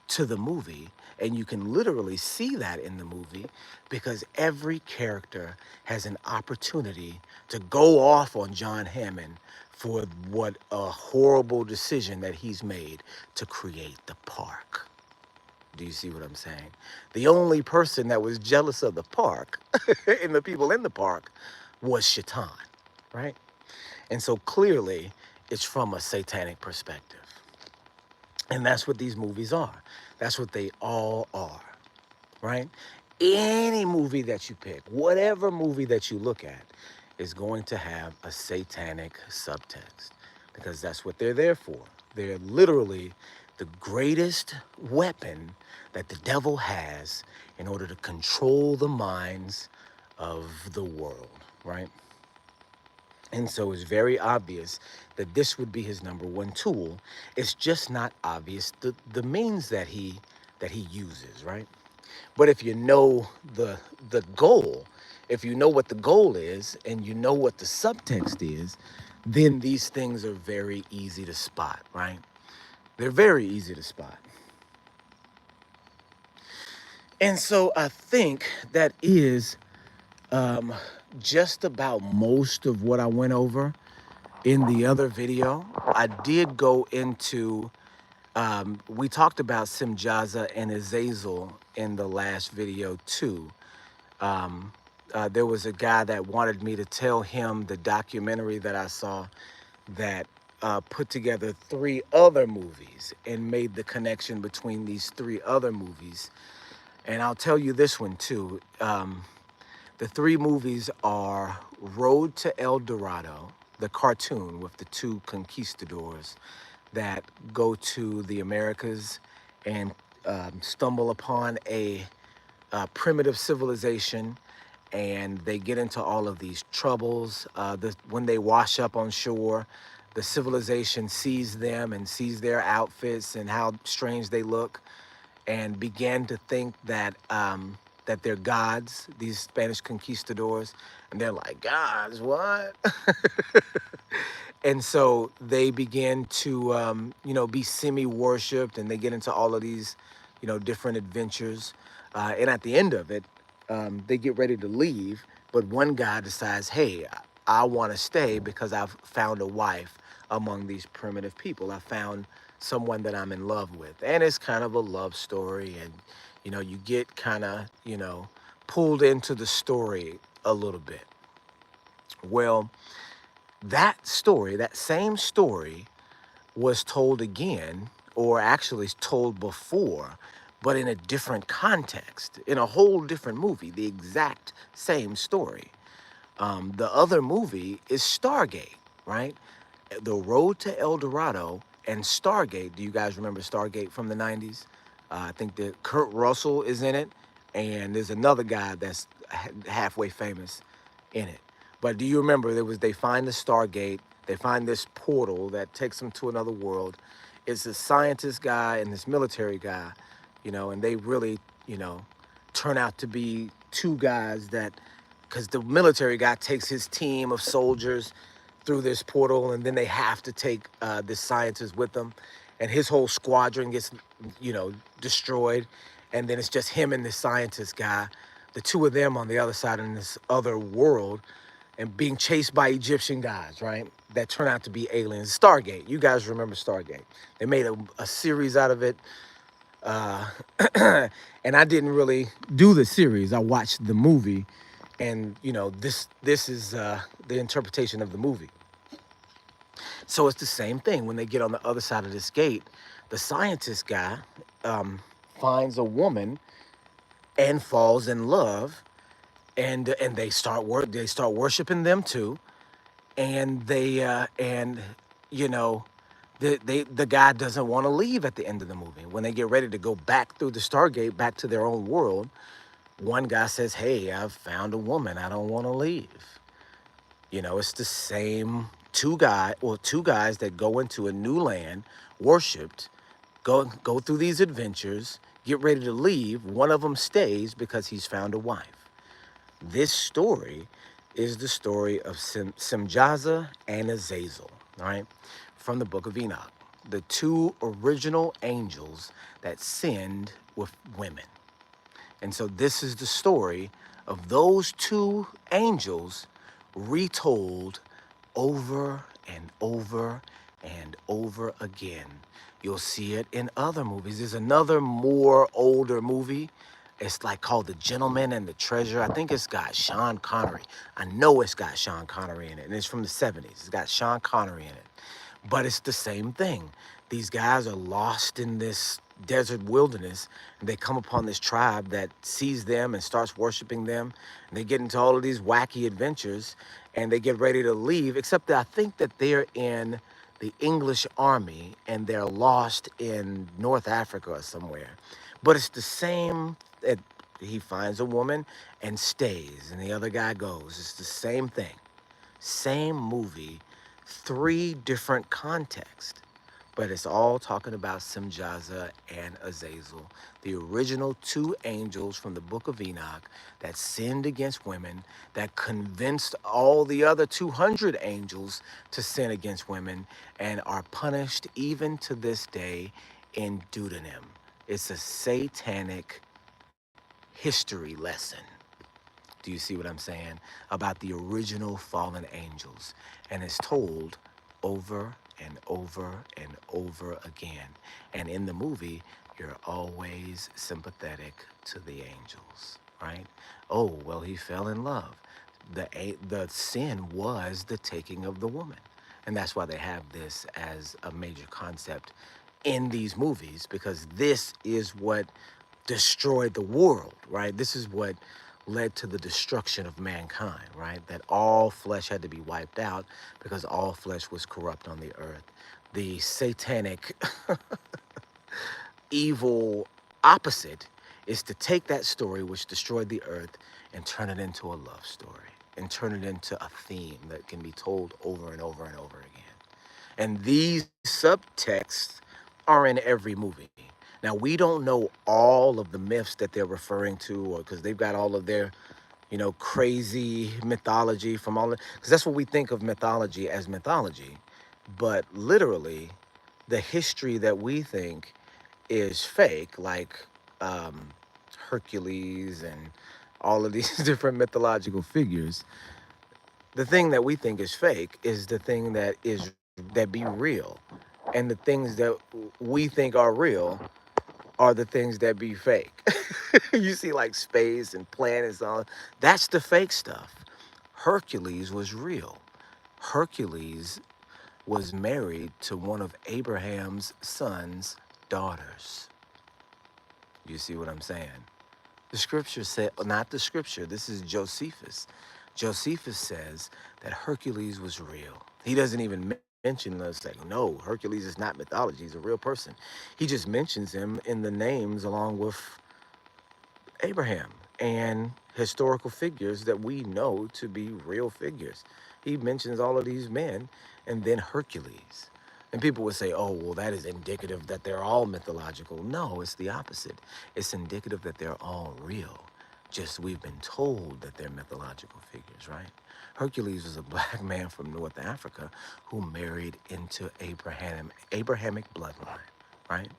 Speaker 2: to the movie, and you can literally see that in the movie because every character has an opportunity to go off on John Hammond for what a horrible decision that he's made to create the park. Do you see what I'm saying? The only person that was jealous of the park and the people in the park was Shaitan, right? And so clearly it's from a satanic perspective. And that's what these movies are. That's what they all are, right? Any movie that you pick, whatever movie that you look at, is going to have a satanic subtext because that's what they're there for. They're literally the greatest weapon that the devil has in order to control the minds of the world, right? And so it's very obvious that this would be his number one tool. It's just not obvious the means that he uses, right? But if you know the goal, if you know what the goal is and you know what the subtext is, then these things are very easy to spot, right? They're very easy to spot. And so I think that is just about most of what I went over in the other video. I did go into, we talked about Simjaza and Azazel in the last video too. There was a guy that wanted me to tell him the documentary that I saw that put together three other movies and made the connection between these three other movies. And I'll tell you this one too. The three movies are Road to El Dorado, the cartoon with the two conquistadors that go to the Americas and stumble upon a primitive civilization, and they get into all of these troubles. When they wash up on shore, the civilization sees them and sees their outfits and how strange they look, and began to think that they're gods, these Spanish conquistadors, and they're like, gods, what? And so they begin to, be semi-worshipped, and they get into all of these, different adventures. And at the end of it, they get ready to leave, but one guy decides, hey, I want to stay because I've found a wife among these primitive people. I found someone that I'm in love with. And it's kind of a love story, and, you get kind of, pulled into the story a little bit. Well, that story, that same story, was told again, or actually told before, but in a different context, in a whole different movie, the exact same story. The other movie is Stargate, right? The Road to El Dorado and Stargate. Do you guys remember Stargate from the 90s? I think that Kurt Russell is in it, and there's another guy that's halfway famous in it. But do you remember they find the Stargate, they find this portal that takes them to another world. It's a scientist guy and this military guy, and they really, turn out to be two guys that, because the military guy takes his team of soldiers through this portal, and then they have to take this scientist with them, and his whole squadron gets, destroyed, and then it's just him and this scientist guy, the two of them on the other side in this other world, and being chased by Egyptian guys, right? That turn out to be aliens. Stargate. You guys remember Stargate? They made a series out of it. Uh, and I didn't really do the series. I watched the movie, and this is the interpretation of the movie. So it's the same thing. When they get on the other side of this gate, the scientist guy finds a woman and falls in love, and they start worshiping them too, and you know the guy doesn't want to leave at the end of the movie. When they get ready to go back through the Stargate back to their own world, one guy says, hey, I've found a woman, I don't want to leave. It's the same two guys that go into a new land, worshipped, go through these adventures, get ready to leave. One of them stays because he's found a wife. This story is the story of Simjaza and Azazel, right? From the book of Enoch, the two original angels that sinned with women. And so this is the story of those two angels retold over and over and over again. You'll see it in other movies. There's another more older movie. It's like called The Gentleman and the Treasure. I think it's got Sean Connery. I know it's got Sean Connery in it, and it's from the 70s. It's got Sean Connery in it. But it's the same thing. These guys are lost in this desert wilderness, and they come upon this tribe that sees them and starts worshiping them. And they get into all of these wacky adventures, and they get ready to leave, except that I think that they're in the English army and they're lost in North Africa or somewhere. But it's the same. He finds a woman and stays, and the other guy goes. It's the same thing. Same movie, three different contexts, but it's all talking about Simjaza and Azazel, the original two angels from the book of Enoch that sinned against women, that convinced all the other 200 angels to sin against women, and are punished even to this day in Deuteronomy. It's a satanic history lesson. Do you see what I'm saying? About the original fallen angels. And it's told over and over and over again. And in the movie, you're always sympathetic to the angels, right? Oh, well, he fell in love. The sin was the taking of the woman. And that's why they have this as a major concept in these movies, because this is what destroyed the world, right? This is what led to the destruction of mankind, right? That all flesh had to be wiped out because all flesh was corrupt on the earth. The satanic evil opposite is to take that story which destroyed the earth and turn it into a love story and turn it into a theme that can be told over and over and over again. And these subtexts are in every movie. Now, we don't know all of the myths that they're referring to, or because they've got all of their, crazy mythology from all, because that's what we think of mythology as mythology. But literally, the history that we think is fake, like um, Hercules and all of these different mythological figures, the thing that we think is fake is the thing that be real, and the things that we think are real are the things that be fake. You see, like space and planets, all that's the fake stuff. Hercules was real. Hercules was married to one of Abraham's son's daughters. You see what I'm saying? The scripture said, not the scripture, this is Josephus. Josephus says that Hercules was real. He doesn't even mention us like, no, Hercules is not mythology, he's a real person. He just mentions him in the names along with Abraham and historical figures that we know to be real figures. He mentions all of these men and then Hercules. And people would say, oh, well, that is indicative that they're all mythological. No, it's the opposite. It's indicative that they're all real. Just we've been told that they're mythological figures, right? Hercules was a black man from North Africa who married into Abrahamic bloodline, right?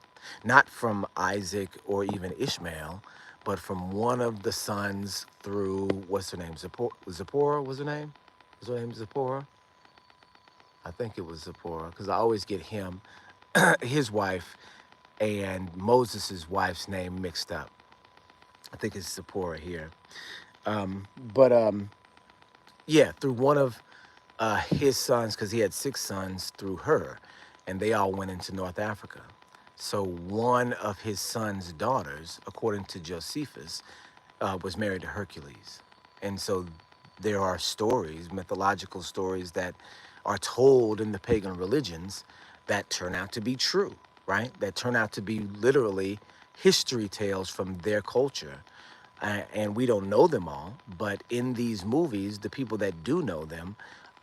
Speaker 2: Not from Isaac or even Ishmael, but from one of the sons through what's her name? Zipporah was her name? Was her name Zipporah? I think it was Zipporah because I always get him, his wife, and Moses' wife's name mixed up. I think it's Zipporah here. But yeah, through one of his sons, because he had six sons through her, and they all went into North Africa. So one of his son's daughters, according to Josephus, was married to Hercules. And so there are stories, mythological stories that are told in the pagan religions that turn out to be true, right? That turn out to be literally history tales from their culture. And we don't know them all, but in these movies, the people that do know them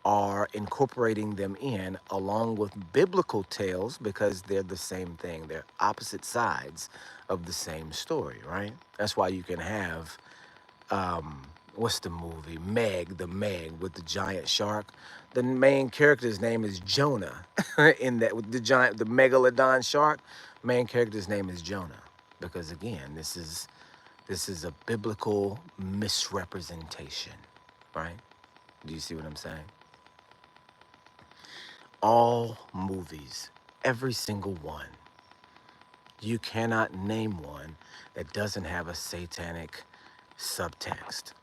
Speaker 2: are incorporating them in along with biblical tales because they're the same thing. They're opposite sides of the same story, right? That's why you can have what's the movie? The Meg with the giant shark. The main character's name is Jonah. In that with the megalodon shark, main character's name is Jonah. Because again, this is a biblical misrepresentation, right? Do you see what I'm saying? All movies, every single one, you cannot name one that doesn't have a satanic subtext.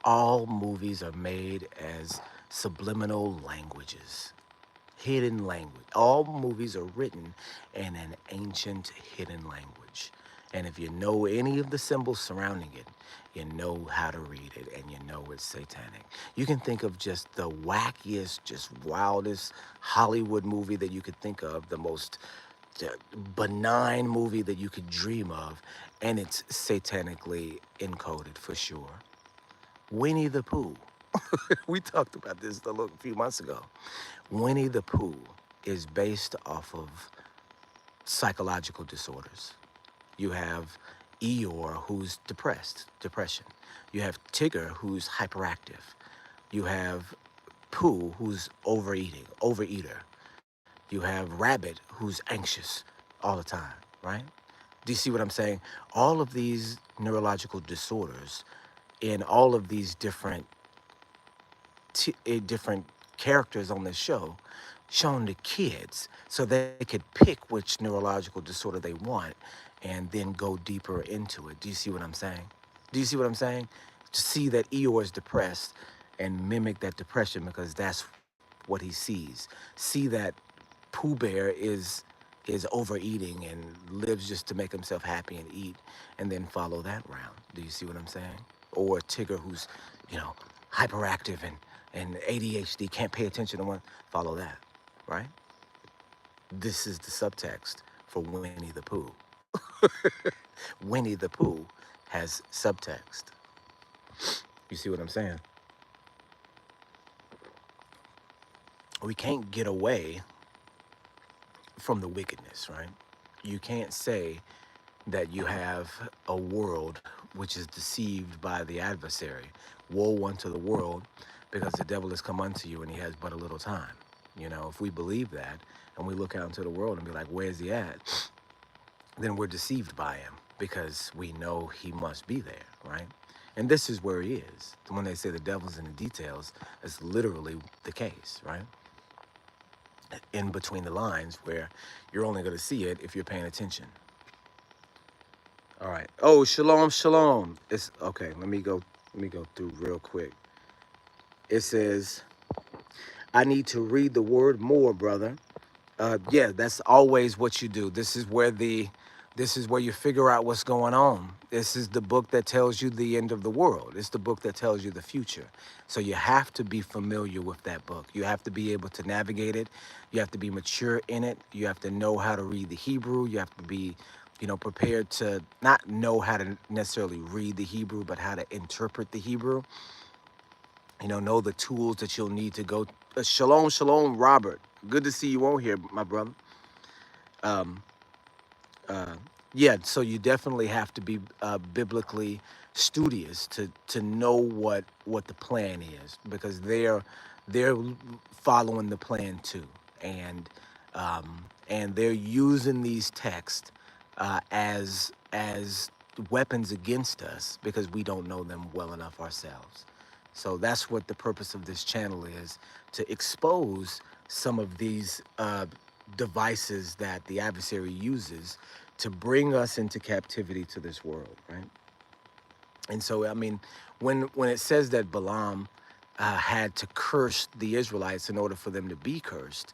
Speaker 2: All movies are made as subliminal languages, hidden language. All movies are written in an ancient hidden language. And if you know any of the symbols surrounding it, you know how to read it and you know it's satanic. You can think of just the wackiest, just wildest Hollywood movie that you could think of, the most benign movie that you could dream of, and it's satanically encoded for sure. Winnie the Pooh. We talked about this a few months ago. Winnie the Pooh is based off of psychological disorders. You have Eeyore, who's depression. You have Tigger, who's hyperactive. You have Pooh, who's overeater. You have Rabbit, who's anxious all the time, right? Do you see what I'm saying? All of these neurological disorders in all of these different characters on this show shown to kids so they could pick which neurological disorder they want and then go deeper into it. Do you see what I'm saying? Do you see what I'm saying? To see that Eeyore is depressed and mimic that depression because that's what he sees. See that Pooh Bear is overeating and lives just to make himself happy and eat, and then follow that round. Do you see what I'm saying? Or Tigger, who's, you know, hyperactive and ADHD, can't pay attention to one. Follow that, right? This is the subtext for Winnie the Pooh. Winnie the Pooh has subtext. You see what I'm saying? We can't get away from the wickedness, right? You can't say that you have a world which is deceived by the adversary. Woe unto the world, because the devil has come unto you and he has but a little time. You know, if we believe that and we look out into the world and be like, where's he at? Then we're deceived by him because we know he must be there, right? And this is where he is. When they say the devil's in the details, it's literally the case, right? In between the lines where you're only going to see it if you're paying attention. All right. Oh, shalom, shalom. It's okay. Let me go through real quick. It says, I need to read the word more, brother. Yeah, that's always what you do. This is where you figure out what's going on. This is the book that tells you the end of the world. It's the book that tells you the future. So you have to be familiar with that book. You have to be able to navigate it. You have to be mature in it. You have to know how to read the Hebrew. You have to be, prepared to not know how to necessarily read the Hebrew, but how to interpret the Hebrew. Know the tools that you'll need to go. Shalom, shalom, Robert. Good to see you on here, my brother. Um, uh, yeah, so you definitely have to be biblically studious to know what the plan is, because they're following the plan too, and and they're using these texts as weapons against us because we don't know them well enough ourselves. So that's what the purpose of this channel is, to expose some of these devices that the adversary uses to bring us into captivity to this world, right? And so, I mean, when it says that Balaam had to curse the Israelites in order for them to be cursed,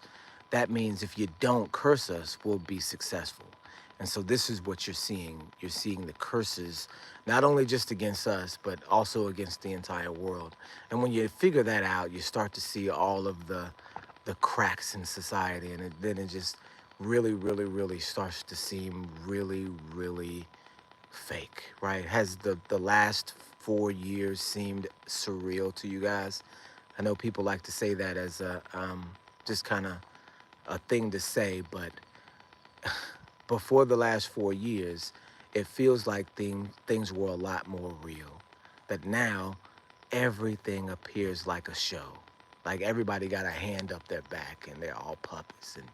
Speaker 2: that means if you don't curse us, we'll be successful. And so this is what you're seeing. You're seeing the curses, not only just against us, but also against the entire world. And when you figure that out, you start to see all of the cracks in society, and then it just really, really, really starts to seem really, really fake, right? Has the last 4 years seemed surreal to you guys? I know people like to say that as a just kind of a thing to say, but before the last 4 years, it feels like things were a lot more real. That now everything appears like a show. Like everybody got a hand up their back and they're all puppets. And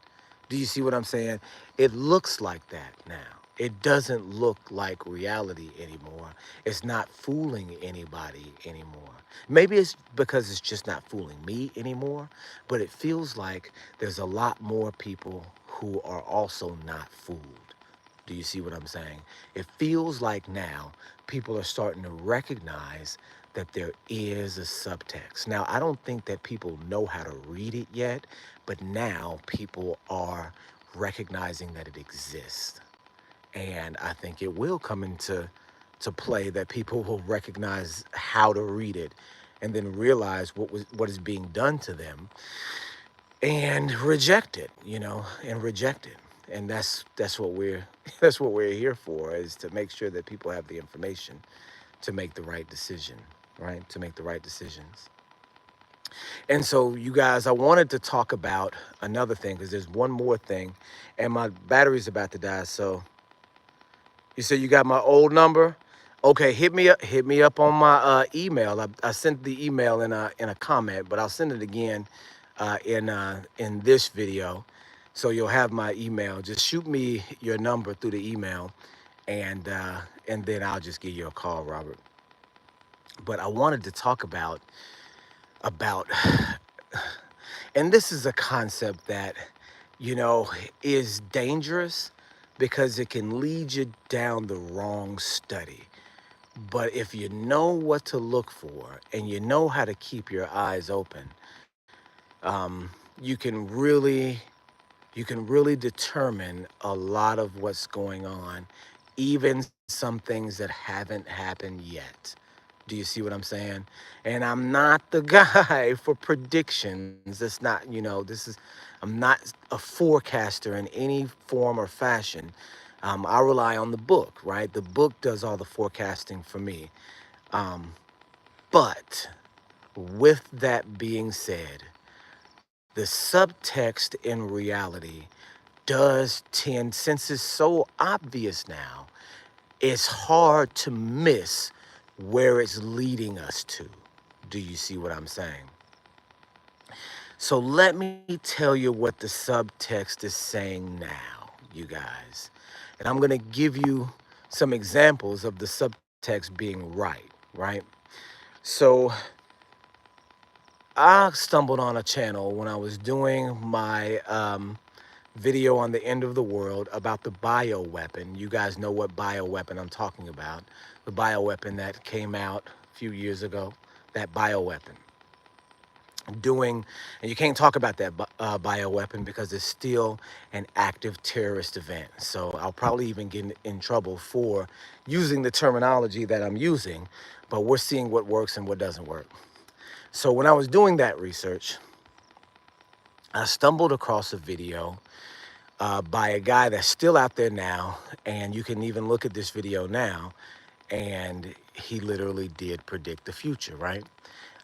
Speaker 2: do you see what I'm saying? It looks like that now. It doesn't look like reality anymore. It's not fooling anybody anymore. Maybe it's because it's just not fooling me anymore, but it feels like there's a lot more people who are also not fooled. Do you see what I'm saying? It feels like now people are starting to recognize that there is a subtext. Now, I don't think that people know how to read it yet, but now people are recognizing that it exists. And I think it will come into to play that people will recognize how to read it and then realize what is being done to them and reject it, and reject it. And that's what we're that's what we're here for, is to make sure that people have the information to make the right decision, right? To make the right decisions. And so, you guys, I wanted to talk about another thing because there's one more thing, and my battery's about to die. So, you said you got my old number? Okay, hit me up on my email. I sent the email in a comment, but I'll send it again in this video, so you'll have my email. Just shoot me your number through the email, and then I'll just give you a call, Robert. But I wanted to talk about and this is a concept that is dangerous because it can lead you down the wrong study. But if you know what to look for and you know how to keep your eyes open, you can really determine a lot of what's going on, even some things that haven't happened yet. Do you see what I'm saying? And I'm not the guy for predictions. That's not, I'm not a forecaster in any form or fashion. I rely on the book, right? The book does all the forecasting for me. Um, but with that being said, the subtext in reality does tend, since it's so obvious now, it's hard to miss where it's leading us to. Do you see what I'm saying? So let me tell you what the subtext is saying now, you guys. And I'm going to give you some examples of the subtext being right? So I stumbled on a channel when I was doing my video on the end of the world about the bioweapon. You guys know what bioweapon I'm talking about. The bioweapon that came out a few years ago, that bioweapon. And you can't talk about that bioweapon because it's still an active terrorist event. So I'll probably even get in trouble for using the terminology that I'm using, but we're seeing what works and what doesn't work. So when I was doing that research, I stumbled across a video by a guy that's still out there now, and you can even look at this video now, and he literally did predict the future, right?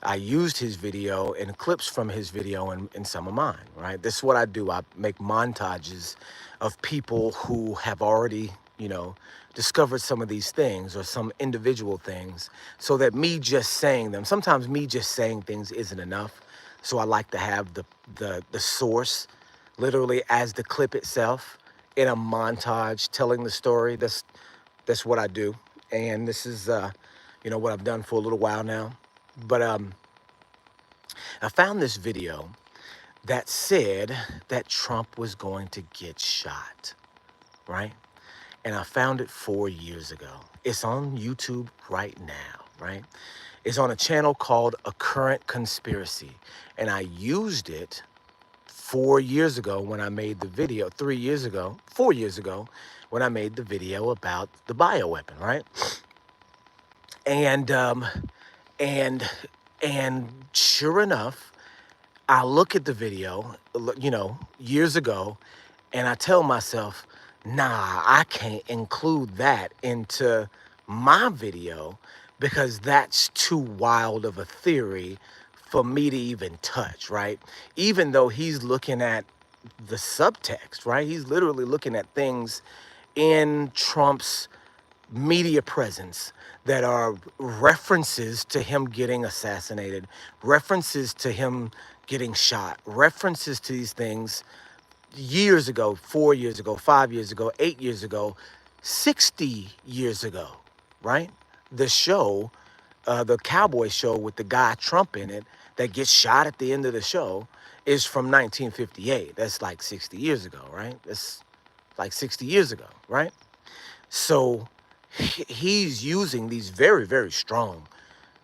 Speaker 2: I used his video and clips from his video in some of mine, right? This is what I do. I make montages of people who have already, discovered some of these things or some individual things, so that me just saying them, sometimes me just saying things isn't enough. So I like to have the source literally as the clip itself in a montage telling the story. That's what I do. And this is what I've done for a little while now. But I found this video that said that Trump was going to get shot, right? And I found it 4 years ago. It's on YouTube right now, right? It's on a channel called A Current Conspiracy. And I used it 4 years ago when I made the video, 3 years ago, 4 years ago, when I made the video about the bioweapon, right? And and and sure enough, I look at the video, years ago, and I tell myself, nah, I can't include that into my video because that's too wild of a theory for me to even touch, right? Even though he's looking at the subtext, right? He's literally looking at things in Trump's media presence that are references to him getting assassinated, references to him getting shot, references to these things years ago, 4 years ago, 5 years ago, 8 years ago, 60 years ago, right? The show, the cowboy show with the guy Trump in it that gets shot at the end of the show is from 1958. That's like 60 years ago, right? That's like 60 years ago, right? So he's using these very, very strong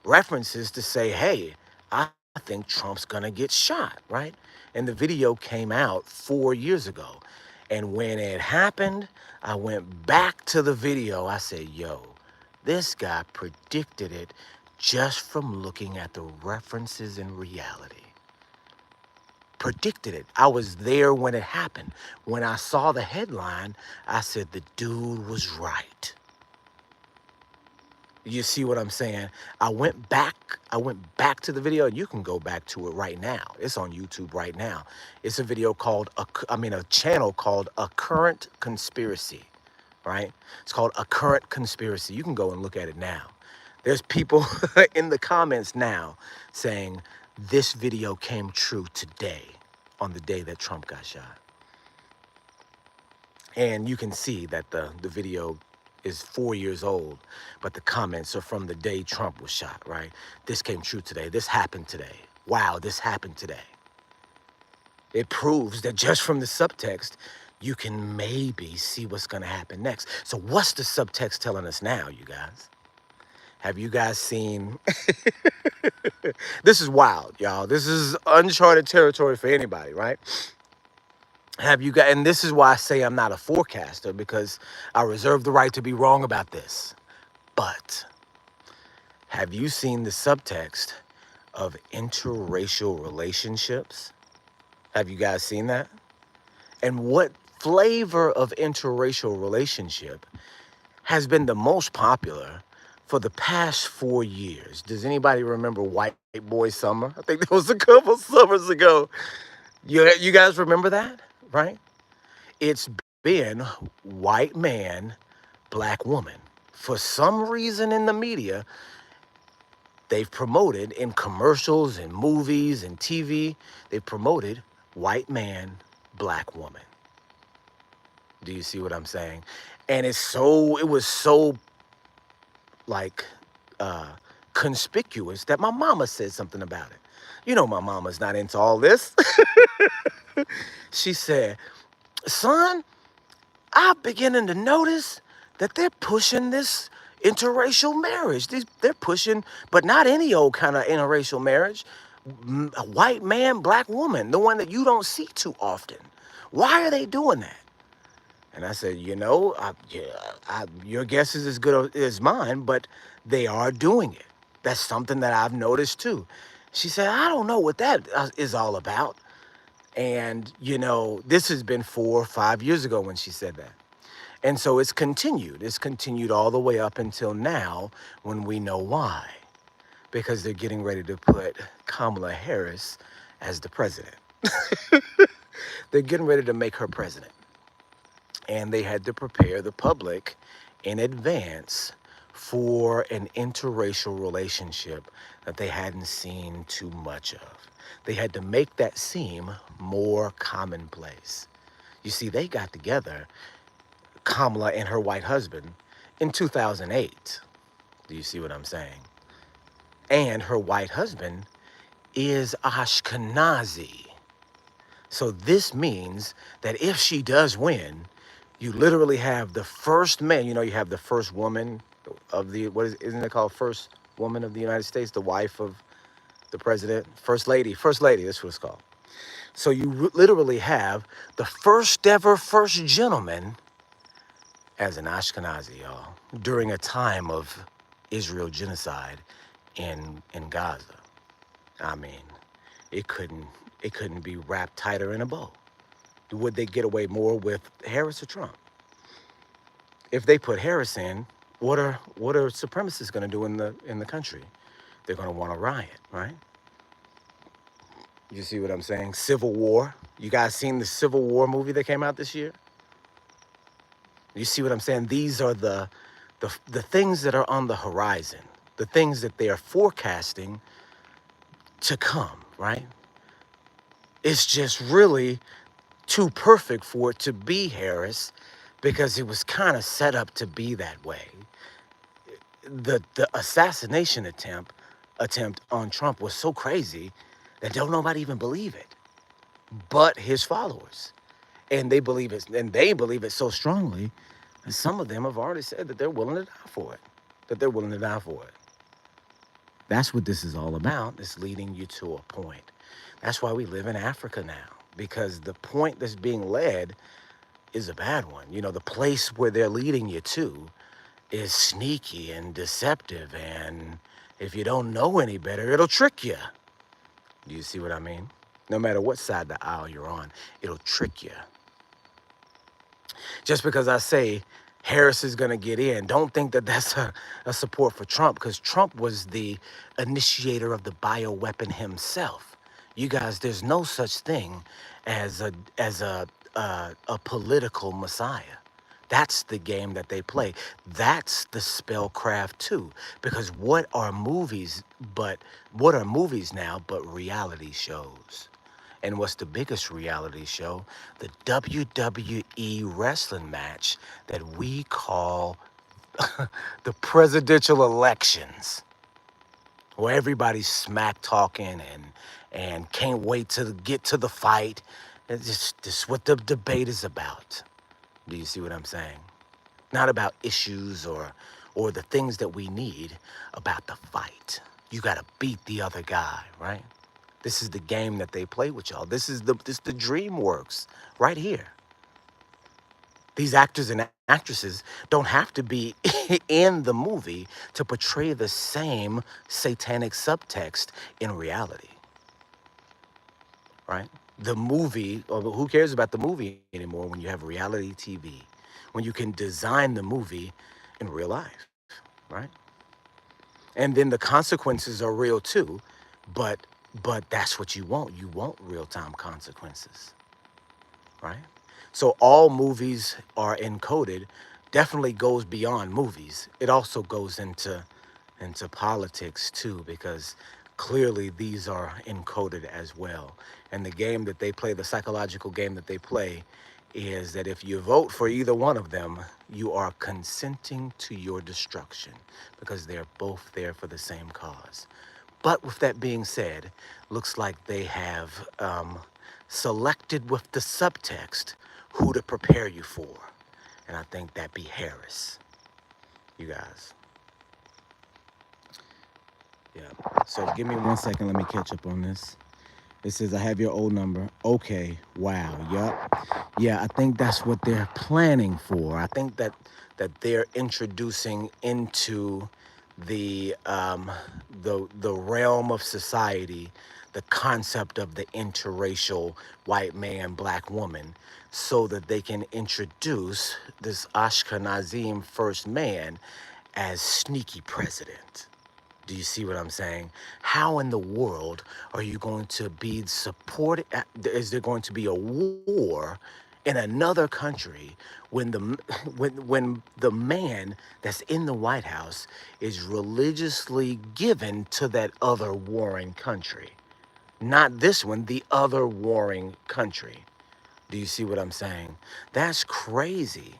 Speaker 2: references to say, hey, I think Trump's gonna get shot, right? And the video came out 4 years ago. And when it happened, I went back to the video. I said, yo, this guy predicted it just from looking at the references in reality. Predicted it. I was there when it happened. When I saw the headline, I said, the dude was right. You see what I'm saying? I went back to the video, and you can go back to it right now. It's on YouTube right now. It's a video called, a channel called A Current Conspiracy, right? It's called A Current Conspiracy. You can go and look at it now. There's people in the comments now saying this video came true today, on the day that Trump got shot. And you can see that the video is 4 years old, but the comments are from the day Trump was shot, right? This came true today. This happened today. Wow, this happened today. It proves that just from the subtext, you can maybe see what's going to happen next. So what's the subtext telling us now, you guys? Have you guys seen? This is wild, y'all. This is uncharted territory for anybody, right? Have you got? And this is why I say I'm not a forecaster because I reserve the right to be wrong about this. But have you seen the subtext of interracial relationships? Have you guys seen that? And what flavor of interracial relationship has been the most popular for the past 4 years? Does anybody remember White Boy Summer? I think that was a couple summers ago. You guys remember that, right? It's been white man, black woman. For some reason in the media, they've promoted in commercials and movies and TV, they've promoted white man, black woman. Do you see what I'm saying? And it was so like uh conspicuous that my mama said something about it. You know my mama's not into all this. She said, "Son, I'm beginning to notice that they're pushing this interracial marriage. They're pushing, but not any old kind of interracial marriage. A white man, black woman, the one that you don't see too often. Why are they doing that?" And I said, yeah, your guess is as good as mine, but they are doing it. That's something that I've noticed too. She said, "I don't know what that is all about." And, this has been 4 or 5 years ago when she said that. And so it's continued. It's continued all the way up until now when we know why. Because they're getting ready to put Kamala Harris as the president. They're getting ready to make her president. And they had to prepare the public in advance for an interracial relationship that they hadn't seen too much of. They had to make that seem more commonplace. You see, they got together, Kamala and her white husband, in 2008. Do you see what I'm saying? And her white husband is Ashkenazi. So this means that if she does win, you literally have the first man, you have the first woman of isn't it called first woman of the United States, the wife of the president, first lady, that's what it's called. So you literally have the first ever first gentleman as an Ashkenazi, y'all, during a time of Israel genocide in Gaza. I mean, it couldn't it couldn't be wrapped tighter in a bow. Would they get away more with Harris or Trump? If they put Harris in, what are supremacists going to do in the country? They're going to want to riot, right? You see what I'm saying? Civil War. You guys seen the Civil War movie that came out this year? You see what I'm saying? These are the things that are on the horizon, the things that they are forecasting to come, right? It's just really too perfect for it to be Harris because it was kind of set up to be that way. The assassination attempt on Trump was so crazy that don't nobody even believe it, but his followers, and they believe it so strongly, and some of them have already said that they're willing to die for it, that they're willing to die for it. That's what this is all about. It's leading you to a point. That's why we live in Africa now, because the point that's being led is a bad one. The place where they're leading you to is sneaky and deceptive, and if you don't know any better, it'll trick you. Do you see what I mean? No matter what side of the aisle you're on, it'll trick you. Just because I say Harris is going to get in, don't think that that's a support for Trump, because Trump was the initiator of the bioweapon himself. You guys, there's no such thing as a political messiah. That's the game that they play. That's the spellcraft too. Because what are movies now but reality shows? And what's the biggest reality show? The WWE wrestling match that we call the presidential elections, where everybody's smack talking and can't wait to get to the fight. It's just what the debate is about. Do you see what I'm saying? Not about issues or or the things that we need about the fight. You got to beat the other guy, right? This is the game that they play with y'all. This the dream works right here. These actors and actresses don't have to be in the movie to portray the same satanic subtext in reality, right? The movie, or who cares about the movie anymore when you have reality TV, when you can design the movie in real life, right? And then the consequences are real too, but that's what you want. You want real-time consequences, right? So all movies are encoded definitely goes beyond movies. It also goes into politics too, because clearly these are encoded as well. And the game that they play, the psychological game that they play, is that if you vote for either one of them, you are consenting to your destruction because they're both there for the same cause. But with that being said, looks like they have selected with the subtext who to prepare you for. And I think that be Harris. You guys. Yeah. So give me 1 second. Let me catch up on this. It says, I have your old number. Okay. Wow. Yup. Yeah, I think that's what they're planning for. I think that they're introducing into the realm of society the concept of the interracial white man, black woman, so that they can introduce this Ashkenazim first man as sneaky president. Do you see what I'm saying? How in the world are you going to be supported? Is there going to be a war in another country when the when the man that's in the White House is religiously given to that other warring country? Not this one, the other warring country. Do you see what I'm saying? That's crazy.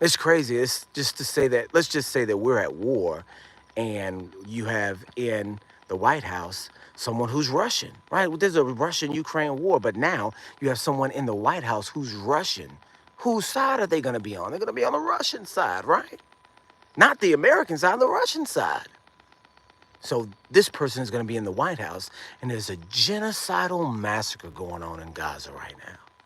Speaker 2: It's crazy. It's just to say that, let's just say that we're at war and you have in the White House someone who's Russian, right? Well, there's a Russian-Ukraine war, but now you have someone in the White House who's Russian. Whose side are they going to be on? They're going to be on the Russian side, right? Not the American side, the Russian side. So this person is going to be in the White House, and there's a genocidal massacre going on in Gaza right now.